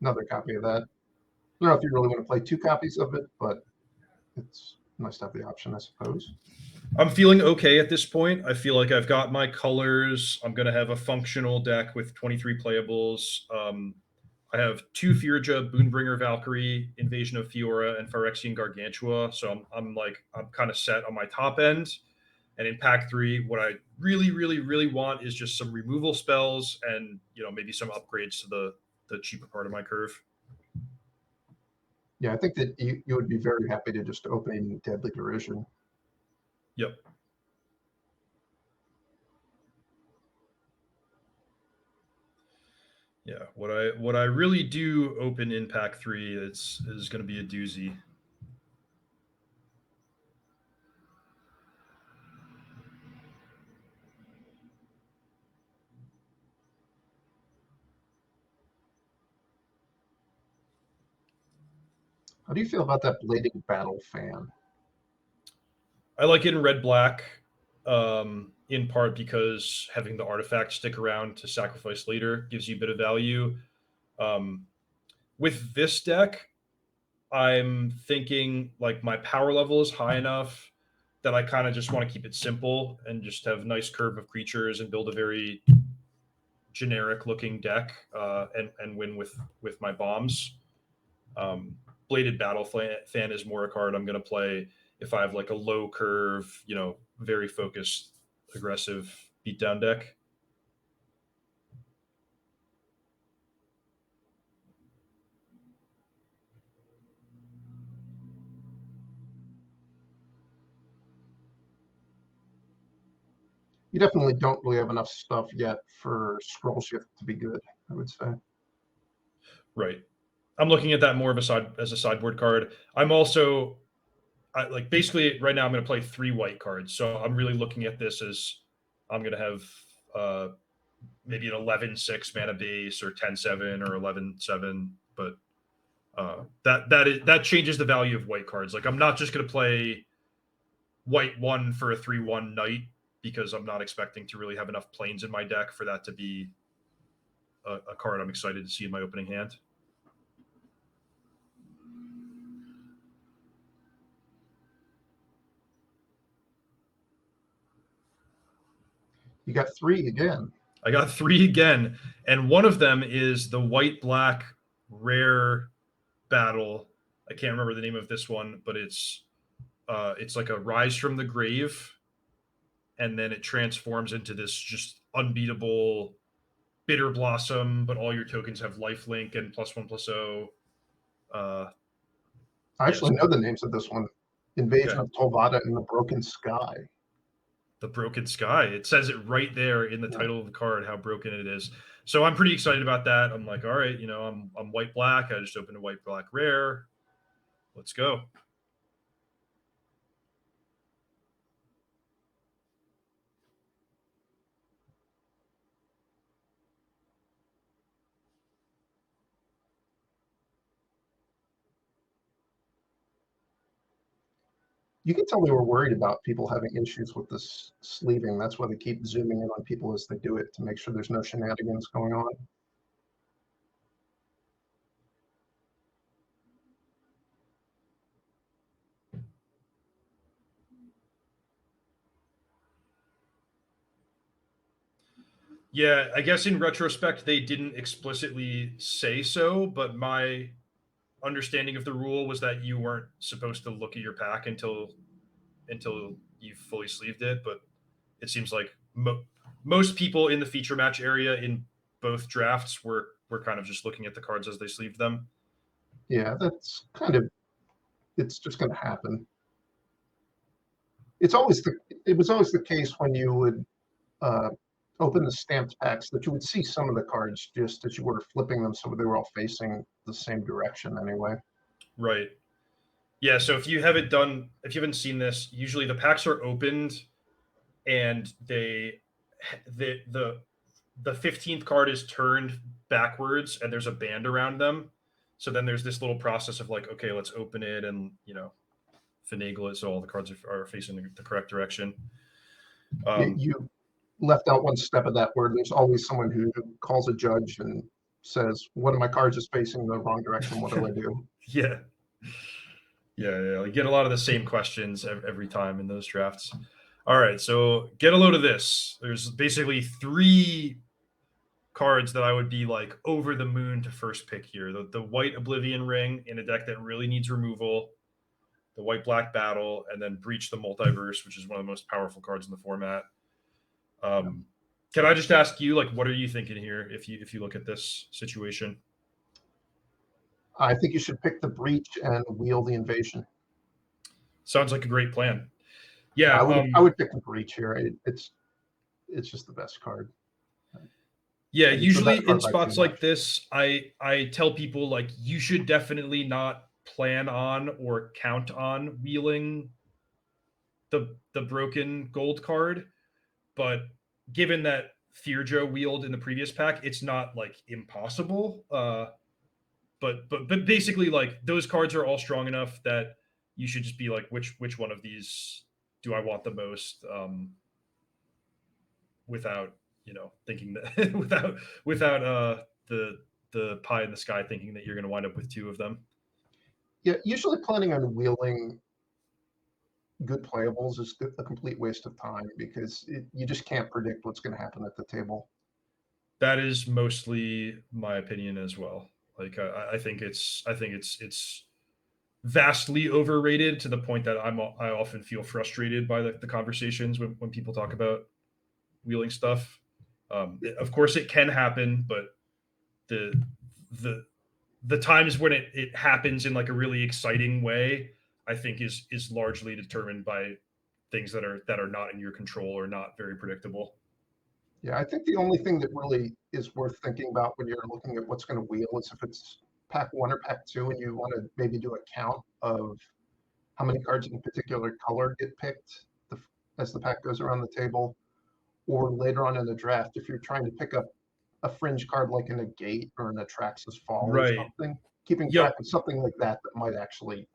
Speaker 1: Another copy of that. I don't know if you really want to play 2 copies of it, but it's nice to have the option, I suppose.
Speaker 2: I'm feeling okay at this point. I feel like I've got my colors. I'm going to have a functional deck with 23 playables. I have 2 Firja, Boonbringer Valkyrie, Invasion of Fiora, and Phyrexian Gargantua. So I'm kind of set on my top end. And in pack 3, what I really, really, really want is just some removal spells and maybe some upgrades to the cheaper part of my curve.
Speaker 1: Yeah, I think that you would be very happy to just open Deadly Derision.
Speaker 2: Yep. Yeah, what I really do open in pack 3 is going to be a doozy.
Speaker 1: How do you feel about that Blading Battle fan?
Speaker 2: I like it in red black, in part because having the artifact stick around to sacrifice later gives you a bit of value. Um, with this deck, I'm thinking like my power level is high enough that I kind of just want to keep it simple and just have nice curve of creatures and build a very generic looking deck, and win with my bombs. Bladed Battle Fan is more a card I'm going to play if I have like a low curve, very focused, aggressive beatdown deck.
Speaker 1: You definitely don't really have enough stuff yet for Scroll Shift to be good, I would say.
Speaker 2: Right. I'm looking at that more of as a sideboard card. I'm also like basically right now I'm going to play 3 white cards, so I'm really looking at this as I'm going to have maybe an 11-6 mana base or 10-7 or 11-7, but that changes the value of white cards. Like I'm not just going to play white 1 for a 3/1 knight because I'm not expecting to really have enough planes in my deck for that to be a card I'm excited to see in my opening hand.
Speaker 1: You got 3 again.
Speaker 2: I got 3 again, and one of them is the white-black rare battle. I can't remember the name of this one, but it's like a Rise from the Grave, and then it transforms into this just unbeatable Bitter Blossom, but all your tokens have lifelink and +1/+0.
Speaker 1: I actually know the names of this one. Invasion
Speaker 2: Okay.
Speaker 1: of Tolvada and the Broken Sky.
Speaker 2: The Broken Sky. It says it right there in the title of the card how broken it is. So I'm pretty excited about that. I'm like, all right, I'm white black. I just opened a white black rare. Let's go.
Speaker 1: You can tell they were worried about people having issues with this sleeving. That's why they keep zooming in on people as they do it to make sure there's no shenanigans going on.
Speaker 2: Yeah, I guess in retrospect they didn't explicitly say so, but my understanding of the rule was that you weren't supposed to look at your pack until you fully sleeved it. But it seems like most people in the feature match area in both drafts were kind of just looking at the cards as they sleeved them.
Speaker 1: Yeah, that's kind of, it's just going to happen. It was always the case when you would open the stamped packs that you would see some of the cards just as you were flipping them so they were all facing the same direction anyway.
Speaker 2: Right. Yeah, so if you haven't seen this, usually the packs are opened and the 15th card is turned backwards and there's a band around them. So then there's this little process of like, okay, let's open it and, finagle it so all the cards are facing the correct direction.
Speaker 1: You left out one step of that where there's always someone who calls a judge and says, one of my cards is facing the wrong direction. What do I do?
Speaker 2: Yeah. Yeah. I get a lot of the same questions every time in those drafts. All right, so get a load of this. There's basically 3 cards that I would be like over the moon to first pick here. The white Oblivion Ring in a deck that really needs removal, the white black battle, and then Breach the Multiverse, which is one of the most powerful cards in the format. Can I just ask you, like, what are you thinking here if you look at this situation?
Speaker 1: I think you should pick the Breach and wheel the Invasion.
Speaker 2: Sounds like a great plan. Yeah,
Speaker 1: I would pick the Breach here. It's just the best card.
Speaker 2: Yeah, usually in spots like this, I tell people like you should definitely not plan on or count on wheeling the broken gold card, but given that Theurgia wheeled in the previous pack, it's not like impossible. But basically, like those cards are all strong enough that you should just be like, which one of these do I want the most? Without thinking that without the pie in the sky thinking that you're going to wind up with 2 of them.
Speaker 1: Yeah, usually planning on wheeling good playables is a complete waste of time because you just can't predict what's going to happen at the table.
Speaker 2: That is mostly my opinion as well. Like I think it's vastly overrated to the point that I often feel frustrated by the conversations when people talk about wheeling stuff. Of course, it can happen, but the times when it happens in like a really exciting way, I think is largely determined by things that are not in your control or not very predictable.
Speaker 1: Yeah, I think the only thing that really is worth thinking about when you're looking at what's going to wheel is if it's pack 1 or pack 2 and you want to maybe do a count of how many cards in a particular color get picked as the pack goes around the table, or later on in the draft, if you're trying to pick up a fringe card like a Negate or an Atraxas Fall or
Speaker 2: Right.
Speaker 1: something, keeping
Speaker 2: Yep.
Speaker 1: track of something like that might actually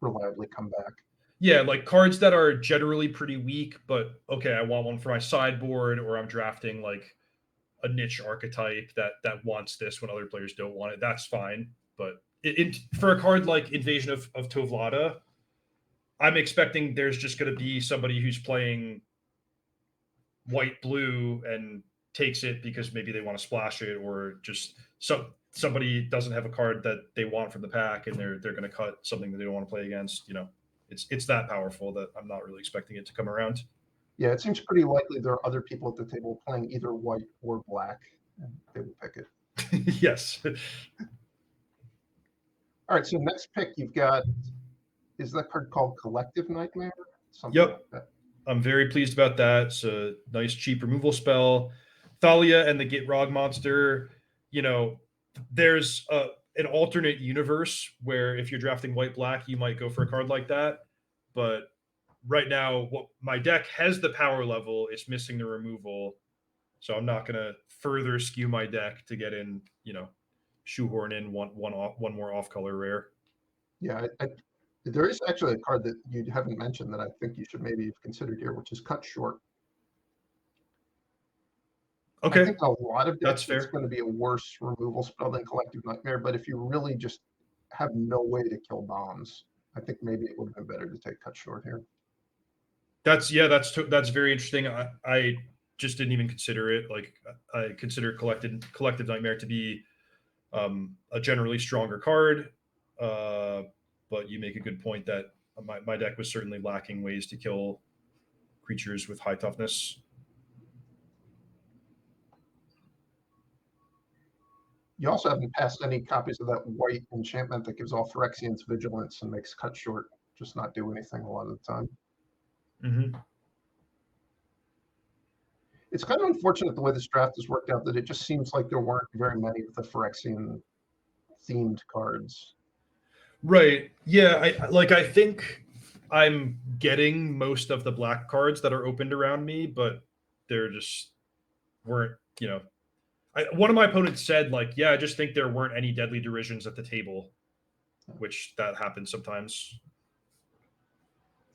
Speaker 1: reliably come back.
Speaker 2: Yeah, like cards that are generally pretty weak, but okay, I want one for my sideboard, or I'm drafting like a niche archetype that wants this when other players don't want it. That's fine. But for a card like Invasion of Tovlada, I'm expecting there's just going to be somebody who's playing white blue and takes it because maybe they want to splash it, or just somebody doesn't have a card that they want from the pack and they're going to cut something that they don't want to play against. It's that powerful that I'm not really expecting it to come around.
Speaker 1: Yeah, it seems pretty likely there are other people at the table playing either white or black, and they will pick it.
Speaker 2: Yes.
Speaker 1: All right, so next pick you've got, is that card called Collective Nightmare? Something
Speaker 2: Yep.
Speaker 1: like that.
Speaker 2: I'm very pleased about that. It's a nice, cheap removal spell. Thalia and the Gitrog monster. There's an alternate universe where if you're drafting white black, you might go for a card like that. But right now, my deck has the power level. It's missing the removal, so I'm not going to further skew my deck to get in. Shoehorn in one more off color rare.
Speaker 1: Yeah, there is actually a card that you haven't mentioned that I think you should maybe have considered here, which is Cut Short.
Speaker 2: Okay,
Speaker 1: I think a lot of
Speaker 2: that's
Speaker 1: decks
Speaker 2: fair.
Speaker 1: it's going to be a worse removal spell than Collective Nightmare, but if you really just have no way to kill bombs, I think maybe it would have been better to take Cut Short here.
Speaker 2: That's very interesting. I just didn't even consider it. Like I consider Collective Nightmare to be a generally stronger card, but you make a good point that my deck was certainly lacking ways to kill creatures with high toughness.
Speaker 1: You also haven't passed any copies of that white enchantment that gives all Phyrexians vigilance and makes Cut Short just not do anything a lot of the time.
Speaker 2: Mm-hmm.
Speaker 1: It's kind of unfortunate the way this draft has worked out that it just seems like there weren't very many of the Phyrexian themed cards.
Speaker 2: Right. Yeah. I think I'm getting most of the black cards that are opened around me, but they're just weren't. One of my opponents said like, yeah, I just think there weren't any deadly derisions at the table, which that happens sometimes.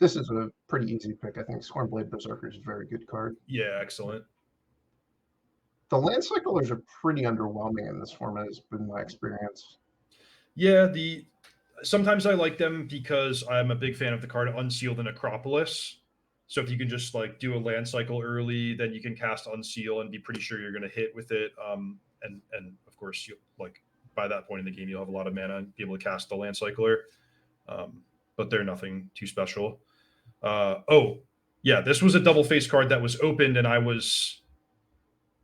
Speaker 1: This is a pretty easy pick. I think Scornblade Berserker is a very good card.
Speaker 2: Yeah. Excellent.
Speaker 1: The land cyclers are pretty underwhelming in this format, has been my experience.
Speaker 2: Yeah. Sometimes I like them because I'm a big fan of the card Unsealed and Acropolis. So if you can just like do a land cycle early, then you can cast Unseal and be pretty sure you're going to hit with it. And of course, you like by that point in the game, you'll have a lot of mana and be able to cast the land cycler. But they're nothing too special. Oh, yeah, this was a double face card that was opened, and I was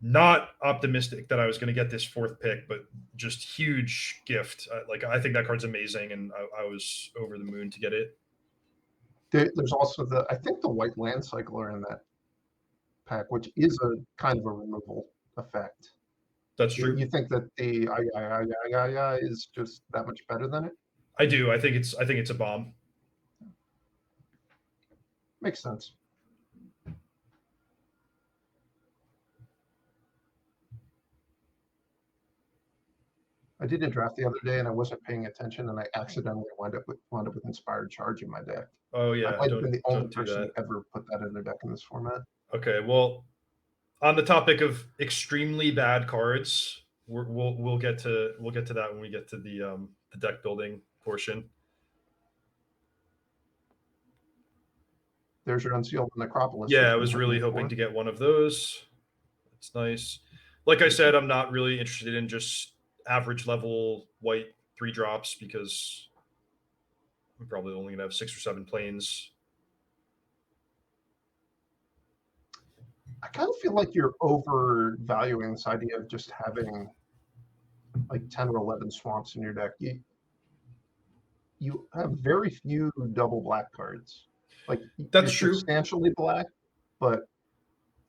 Speaker 2: not optimistic that I was going to get this fourth pick, but just huge gift. I think that card's amazing, and I was over the moon to get it.
Speaker 1: There's also I think the white land cycler in that pack, which is a kind of a removal effect.
Speaker 2: That's true.
Speaker 1: You think that the is just that much better than it?
Speaker 2: I do. I think it's a bomb.
Speaker 1: Makes sense. I did a draft the other day and I wasn't paying attention and I accidentally wound up with Inspired Charge in my deck.
Speaker 2: Oh
Speaker 1: I
Speaker 2: yeah,
Speaker 1: might have been the only
Speaker 2: don't do
Speaker 1: person to
Speaker 2: that.
Speaker 1: ever put that in their deck in this format.
Speaker 2: Okay, well, on the topic of extremely bad cards, we'll get to that when we get to the deck building portion.
Speaker 1: There's your Unsealed Necropolis.
Speaker 2: Yeah, I was really hoping to get one of those. It's nice. Like I said, I'm not really interested in just average level white 3-drops because I'm probably only gonna have 6 or 7 planes.
Speaker 1: I kind of feel like you're overvaluing this idea of just having like 10 or 11 swamps in your deck. You have very few double black cards. Like
Speaker 2: That's
Speaker 1: you're
Speaker 2: true.
Speaker 1: substantially black, but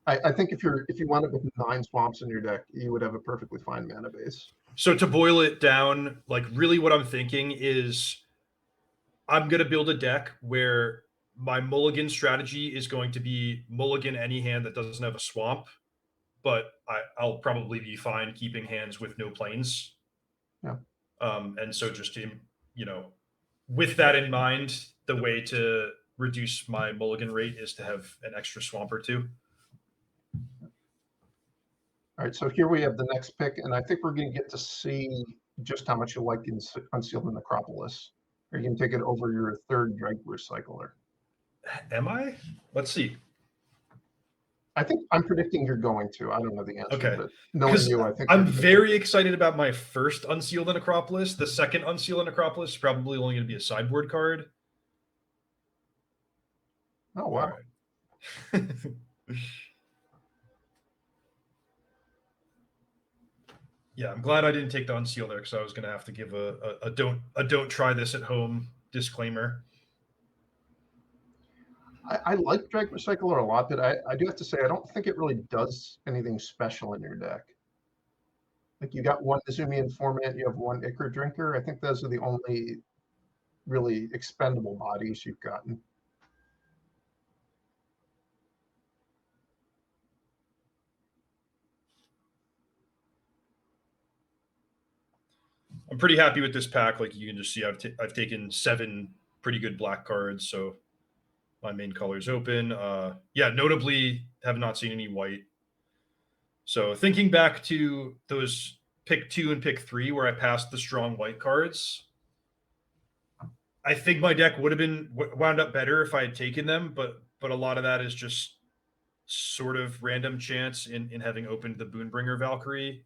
Speaker 1: I think if you wound up with 9 swamps in your deck, you would have a perfectly fine mana base.
Speaker 2: So to boil it down, like really what I'm thinking is I'm going to build a deck where my mulligan strategy is going to be mulligan any hand that doesn't have a swamp, but I'll probably be fine keeping hands with no planes.
Speaker 1: Yeah.
Speaker 2: And so just to, with that in mind, the way to reduce my mulligan rate is to have an extra swamp or two.
Speaker 1: All right, so here we have the next pick, and I think we're going to get to see just how much you like Unsealed Necropolis. Are you going to take it over your third Drake Recycler?
Speaker 2: Am I? Let's see.
Speaker 1: I think I'm predicting you're going to. I don't know the answer,
Speaker 2: okay.
Speaker 1: But knowing you, I think
Speaker 2: I'm very excited about my first Unsealed Necropolis. The second Unsealed Necropolis is probably only going to be a sideboard card.
Speaker 1: Oh wow.
Speaker 2: Right. Yeah, I'm glad I didn't take the Unseal there because I was going to have to give a don't try this at home disclaimer.
Speaker 1: I like Drake Recycler a lot, but I do have to say I don't think it really does anything special in your deck. Like you got one Izumian Informant, you have one Ichor Drinker. I think those are the only really expendable bodies you've gotten.
Speaker 2: I'm pretty happy with this pack. Like you can just see, I've taken 7 pretty good black cards, so my main color's open. Yeah, notably have not seen any white. So thinking back to those pick 2 and pick 3 where I passed the strong white cards, I think my deck would have been wound up better if I had taken them, but a lot of that is just sort of random chance in having opened the Boonbringer Valkyrie.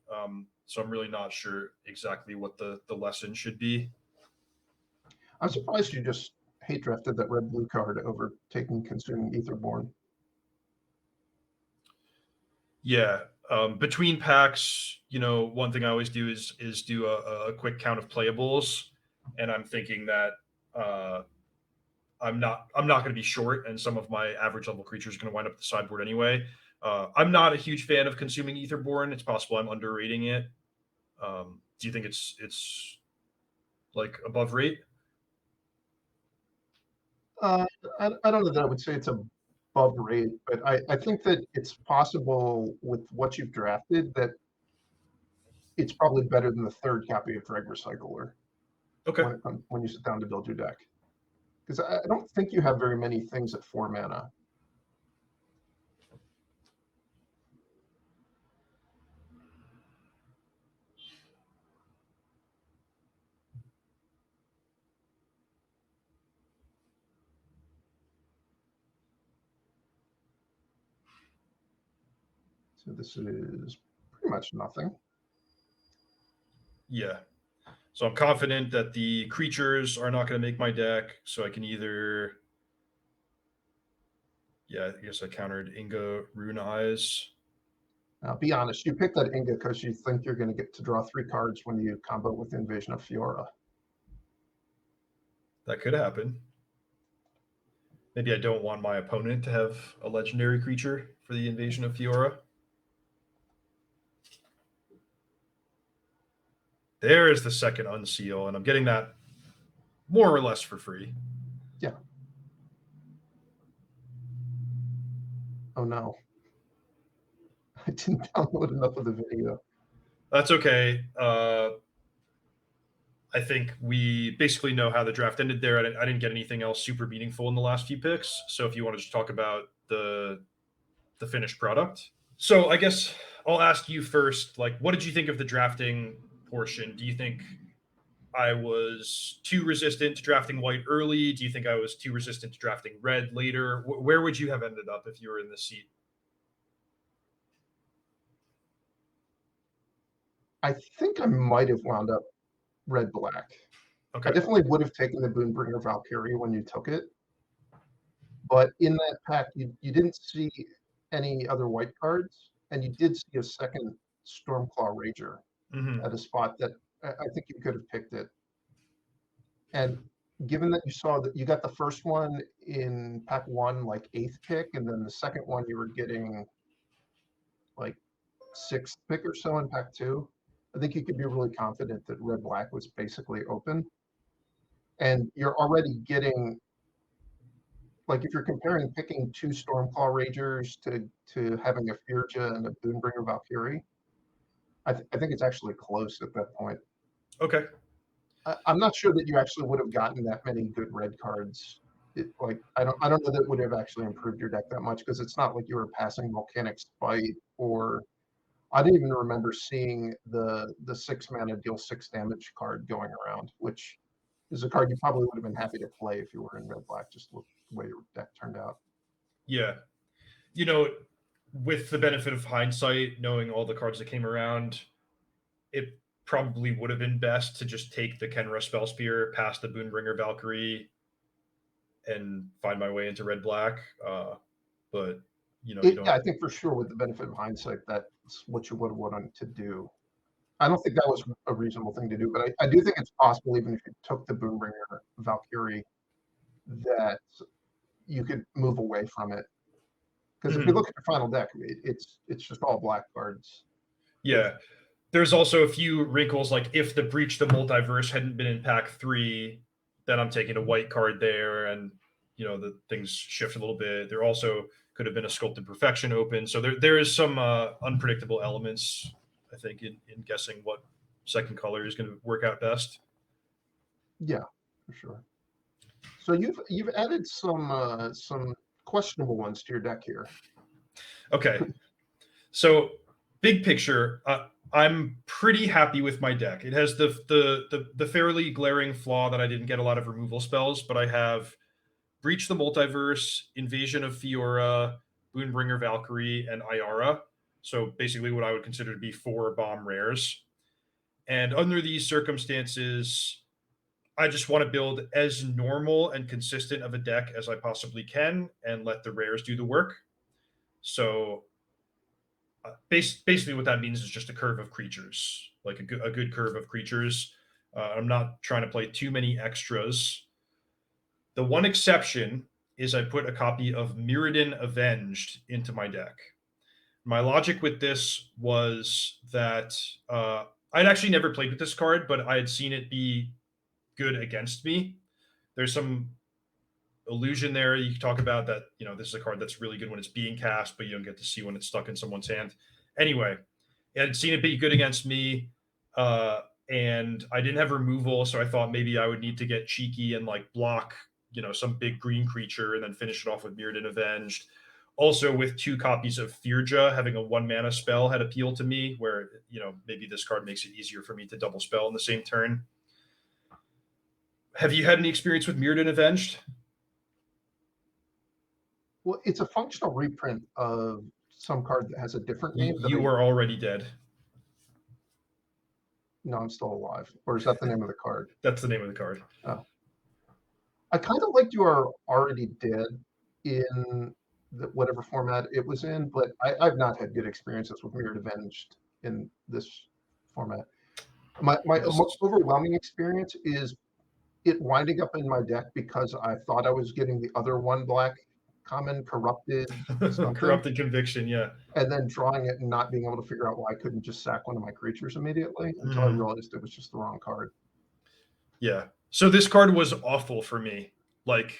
Speaker 2: So I'm really not sure exactly what the lesson should be.
Speaker 1: I'm surprised you just hate drafted that red-blue card over taking Consuming Etherborn.
Speaker 2: Yeah. Between packs, one thing I always do is do a quick count of playables, and I'm thinking that I'm not going to be short, and some of my average level creatures are going to wind up the sideboard anyway. I'm not a huge fan of consuming Etherborn. It's possible I'm underrating it. Do you think it's like above rate?
Speaker 1: Uh, I don't know that I would say it's above rate, but I think that it's possible with what you've drafted that it's probably better than the third copy of Drag Recycler
Speaker 2: Okay.
Speaker 1: when you sit down to build your deck. Because I don't think you have very many things at 4 mana. So this is pretty much nothing.
Speaker 2: Yeah. So I'm confident that the creatures are not going to make my deck. So I can either, yeah, I guess I countered Inga Rune Eyes.
Speaker 1: Now, be honest, you picked that Inga because you think you're going to get to draw 3 cards when you combo with Invasion of Fiora.
Speaker 2: That could happen. Maybe I don't want my opponent to have a legendary creature for the Invasion of Fiora. There is the second unseal, and I'm getting that more or less for free.
Speaker 1: Yeah. Oh no. I didn't download enough of the video.
Speaker 2: That's okay. I think we basically know how the draft ended there. I didn't get anything else super meaningful in the last few picks. So if you want to just talk about the finished product. So I guess I'll ask you first, like, what did you think of the drafting portion? Do you think I was too resistant to drafting white early? Do you think I was too resistant to drafting red later? Where would you have ended up if you were in this seat?
Speaker 1: I think I might have wound up red black. I
Speaker 2: Okay.
Speaker 1: definitely would have taken the Boonbringer Valkyrie when you took it. But in that pack, you didn't see any other white cards, and you did see a second Stormclaw Rager
Speaker 2: Mm-hmm.
Speaker 1: at a spot that I think you could have picked it. And given that you saw that you got the first one in pack one, like 8th pick, and then the second one you were getting like 6th pick or so in pack two, I think you could be really confident that red black was basically open. And you're already getting, like, if you're comparing picking 2 Stormclaw Ragers to having a Firja and a Boonbringer Valkyrie, I think it's actually close at that point.
Speaker 2: Okay.
Speaker 1: I'm not sure that you actually would have gotten that many good red cards. Like, I don't know that it would have actually improved your deck that much because it's not like you were passing Volcanic Spite, or I didn't even remember seeing the 6 mana deal 6 damage card going around, which is a card you probably would have been happy to play if you were in red black. Just look the way your deck turned out.
Speaker 2: Yeah. You know, with the benefit of hindsight, knowing all the cards that came around, it probably would have been best to just take the Kenra Spell Spear past the Boonbringer Valkyrie and find my way into red black. But you
Speaker 1: Yeah,
Speaker 2: don't.
Speaker 1: I think for sure with the benefit of hindsight, that's what you would have wanted to do. I don't think that was a reasonable thing to do, but I do think it's possible, even if you took the Boombringer Valkyrie, that you could move away from it. Because if you
Speaker 2: Mhm.
Speaker 1: look at your final deck, it's just all black cards. With
Speaker 2: Yeah, there's also a few wrinkles. Like if the Breach the Multiverse hadn't been in pack 3, then I'm taking a white card there, and the things shift a little bit. There also could have been a Sculpted Perfection open, so there is some unpredictable elements. I think in guessing what second color is going to work out best.
Speaker 1: Yeah, for sure. So you've added some questionable ones to your deck here.
Speaker 2: Okay, so big picture, I'm pretty happy with my deck. It has the fairly glaring flaw that I didn't get a lot of removal spells, but I have Breach the Multiverse, Invasion of Fiora, Boonbringer Valkyrie, and Iara. So basically, what I would consider to be 4 bomb rares. And under these circumstances, I just want to build as normal and consistent of a deck as I possibly can and let the rares do the work. So basically, what that means is just a curve of creatures, like a good curve of creatures. I'm not trying to play too many extras. The one exception is I put a copy of Mirrodin Avenged into my deck. My logic with this was that I'd actually never played with this card, but I had seen it be good against me. There's some illusion there. You talk about that, this is a card that's really good when it's being cast, but you don't get to see when it's stuck in someone's hand. Anyway, I'd seen it be good against me, and I didn't have removal, so I thought maybe I would need to get cheeky and like block, some big green creature and then finish it off with Mirrodin Avenged. Also, with 2 copies of Firja, having a 1 mana spell had appealed to me, where maybe this card makes it easier for me to double spell in the same turn. Have you had any experience with Mirrodin Avenged?
Speaker 1: Well, it's a functional reprint of some card that has a different name.
Speaker 2: You are already dead.
Speaker 1: No, I'm still alive. Or is that the name of the card?
Speaker 2: That's the name of the card.
Speaker 1: Oh. I kind of liked You Are Already Dead in whatever format it was in, but I've not had good experiences with Mirrored Avenged in this format. My most overwhelming experience is it winding up in my deck because I thought I was getting the other 1 black common corrupted
Speaker 2: Corrupted Conviction, yeah.
Speaker 1: And then drawing it and not being able to figure out why I couldn't just sack one of my creatures immediately until I realized it was just the wrong card.
Speaker 2: Yeah. So this card was awful for me. Like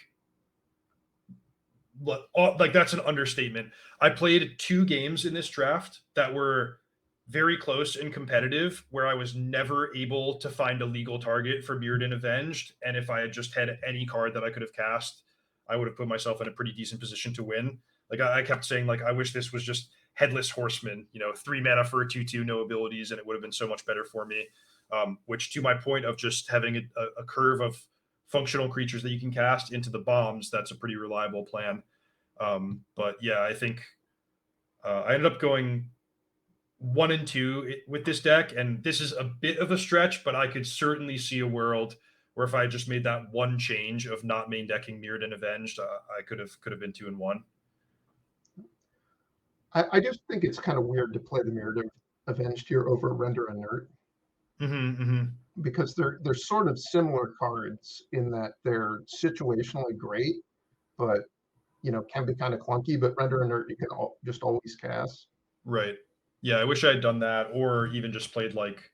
Speaker 2: that's an understatement. I played 2 games in this draft that were very close and competitive, where I was never able to find a legal target for Mirrodin Avenged. And if I had just had any card that I could have cast, I would have put myself in a pretty decent position to win. Like I kept saying, like, I wish this was just Headless Horseman, 3 mana for a 2/2, no abilities, and it would have been so much better for me. Which, to my point of just having a curve of functional creatures that you can cast into the bombs, that's a pretty reliable plan. But yeah, I think I ended up going 1 and 2 with this deck, and this is a bit of a stretch, but I could certainly see a world where if I just made that one change of not main decking Mirrored and Avenged, I could have been 2 and 1.
Speaker 1: I just think it's kind of weird to play the Mirrored Avenged here over Render Inert. Because they're sort of similar cards in that they're situationally great, but can be kind of clunky. But Render Inert you can just always cast.
Speaker 2: Right. Yeah, I wish I had done that, or even just played like,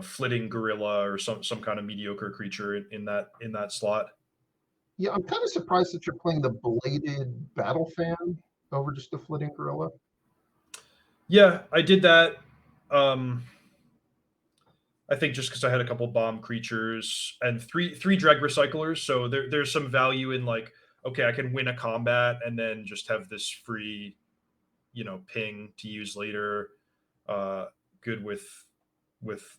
Speaker 2: Flitting Gorilla or some kind of mediocre creature in that slot.
Speaker 1: Yeah, I'm kind of surprised that you're playing the Bladed Battle Fan over just the Flitting Gorilla.
Speaker 2: Yeah, I did that. I think just because I had a couple bomb creatures and three drag recyclers, so there's some value in like, okay, I can win a combat and then just have this free, ping to use later. Good with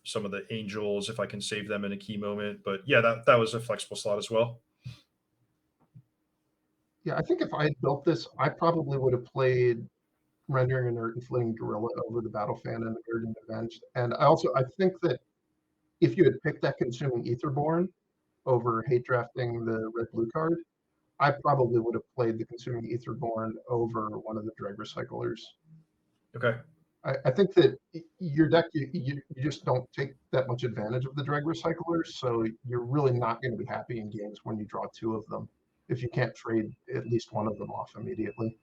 Speaker 2: some of the angels if I can save them in a key moment. But yeah, that was a flexible slot as well.
Speaker 1: Yeah, I think if I had built this, I probably would have played Rendering Inert and Flitting Gorilla over the Battle Fan and the Mirrodin Avenged. And I think that if you had picked that Consuming Aetherborn over hate drafting the red-blue card, I probably would have played the Consuming Aetherborn over one of the drag recyclers.
Speaker 2: Okay.
Speaker 1: I think that your deck, you just don't take that much advantage of the drag recyclers, so you're really not going to be happy in games when you draw 2 of them if you can't trade at least one of them off immediately.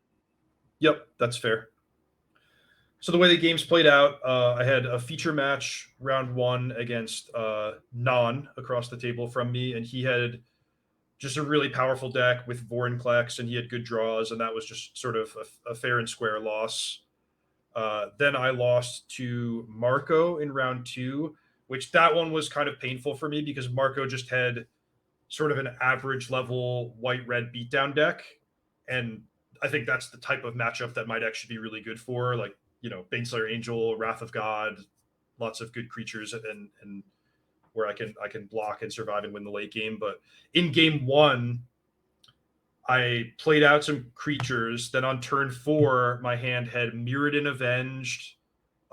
Speaker 2: Yep, that's fair. So the way the games played out, I had a feature match round 1 against Non across the table from me, and he had just a really powerful deck with Vorinclex, and he had good draws, and that was just sort of a fair and square loss. Then I lost to Marco in round 2, which that one was kind of painful for me because Marco just had sort of an average level white-red beatdown deck, and I think that's the type of matchup that might actually be really good for, like, Baneslayer Angel, Wrath of God, lots of good creatures, and where I can block and survive and win the late game. But in game 1, I played out some creatures. Then on turn 4, my hand had Mirrodin Avenged,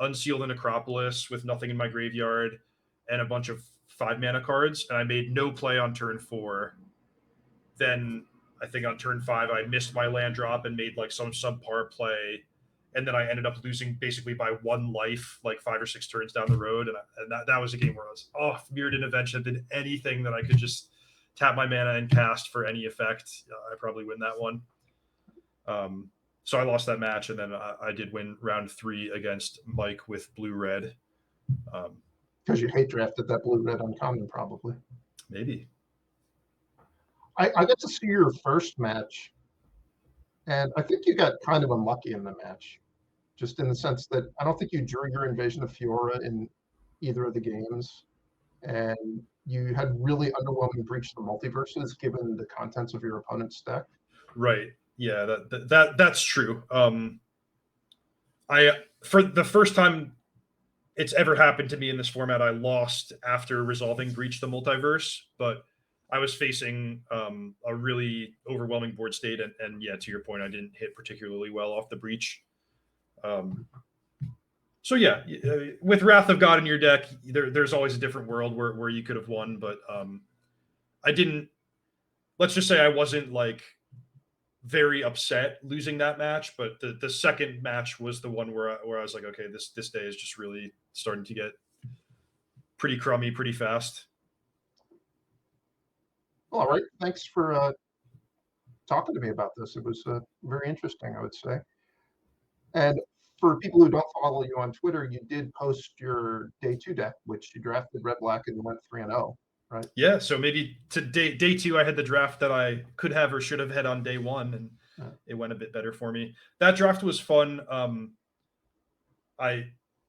Speaker 2: Unseal the Necropolis with nothing in my graveyard, and a bunch of 5 mana cards. And I made no play on turn 4. Then I think on turn 5, I missed my land drop and made like some subpar play. And then I ended up losing basically by 1 life, like 5 or 6 turns down the road. And that was a game where I was, if Mirrodin Avenged had been anything that I could just tap my mana and cast for any effect, I probably win that one. So I lost that match, and then I did win round 3 against Mike with blue red.
Speaker 1: Because you hate drafted that blue red uncommon, probably.
Speaker 2: Maybe.
Speaker 1: I got to see your first match, and I think you got kind of unlucky in the match, just in the sense that I don't think you drew your Invasion of Fiora in either of the games, and you had really underwhelming Breach of the Multiverses given the contents of your opponent's deck.
Speaker 2: Right. Yeah, that's true. I for the first time it's ever happened to me in this format, I lost after resolving Breach the Multiverse, but I was facing a really overwhelming board state, and yeah, to your point, I didn't hit particularly well off the Breach. So yeah, with Wrath of God in your deck, there's always a different world where you could have won, but I didn't. Let's just say I wasn't like very upset losing that match, but the second match was the one where I was like, okay, this day is just really starting to get pretty crummy pretty fast.
Speaker 1: Well, all right. Thanks for talking to me about this. It was very interesting, I would say. And for people who don't follow you on Twitter, you did post your day 2 deck, which you drafted red black and you went 3-0, right?
Speaker 2: Yeah, so maybe to day 2, I had the draft that I could have or should have had on day 1, and it went a bit better for me. That draft was fun.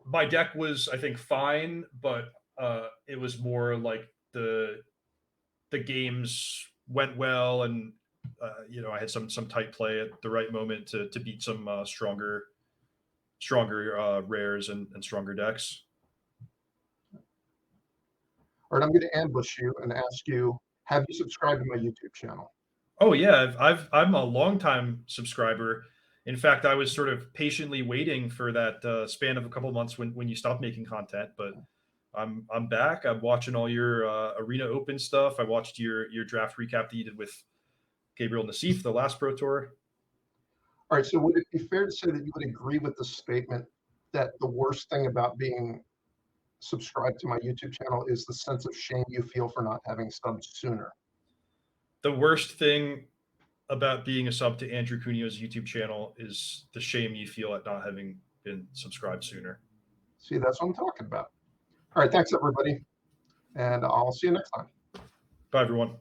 Speaker 2: My deck was, I think, fine, but it was more like the games went well, and I had some tight play at the right moment to beat some stronger rares and stronger decks.
Speaker 1: All right, I'm going to ambush you and ask you, have you subscribed to my YouTube channel?
Speaker 2: Oh yeah, I'm a longtime subscriber. In fact, I was sort of patiently waiting for that span of a couple of months when you stopped making content, but I'm back. I'm watching all your Arena Open stuff. I watched your draft recap that you did with Gabriel Nassif, the last Pro Tour.
Speaker 1: All right, so would it be fair to say that you would agree with the statement that the worst thing about being subscribed to my YouTube channel is the sense of shame you feel for not having subbed sooner?
Speaker 2: The worst thing about being a sub to Andrew Cuneo's YouTube channel is the shame you feel at not having been subscribed sooner.
Speaker 1: See, that's what I'm talking about. All right, thanks everybody, and I'll see you next time.
Speaker 2: Bye everyone.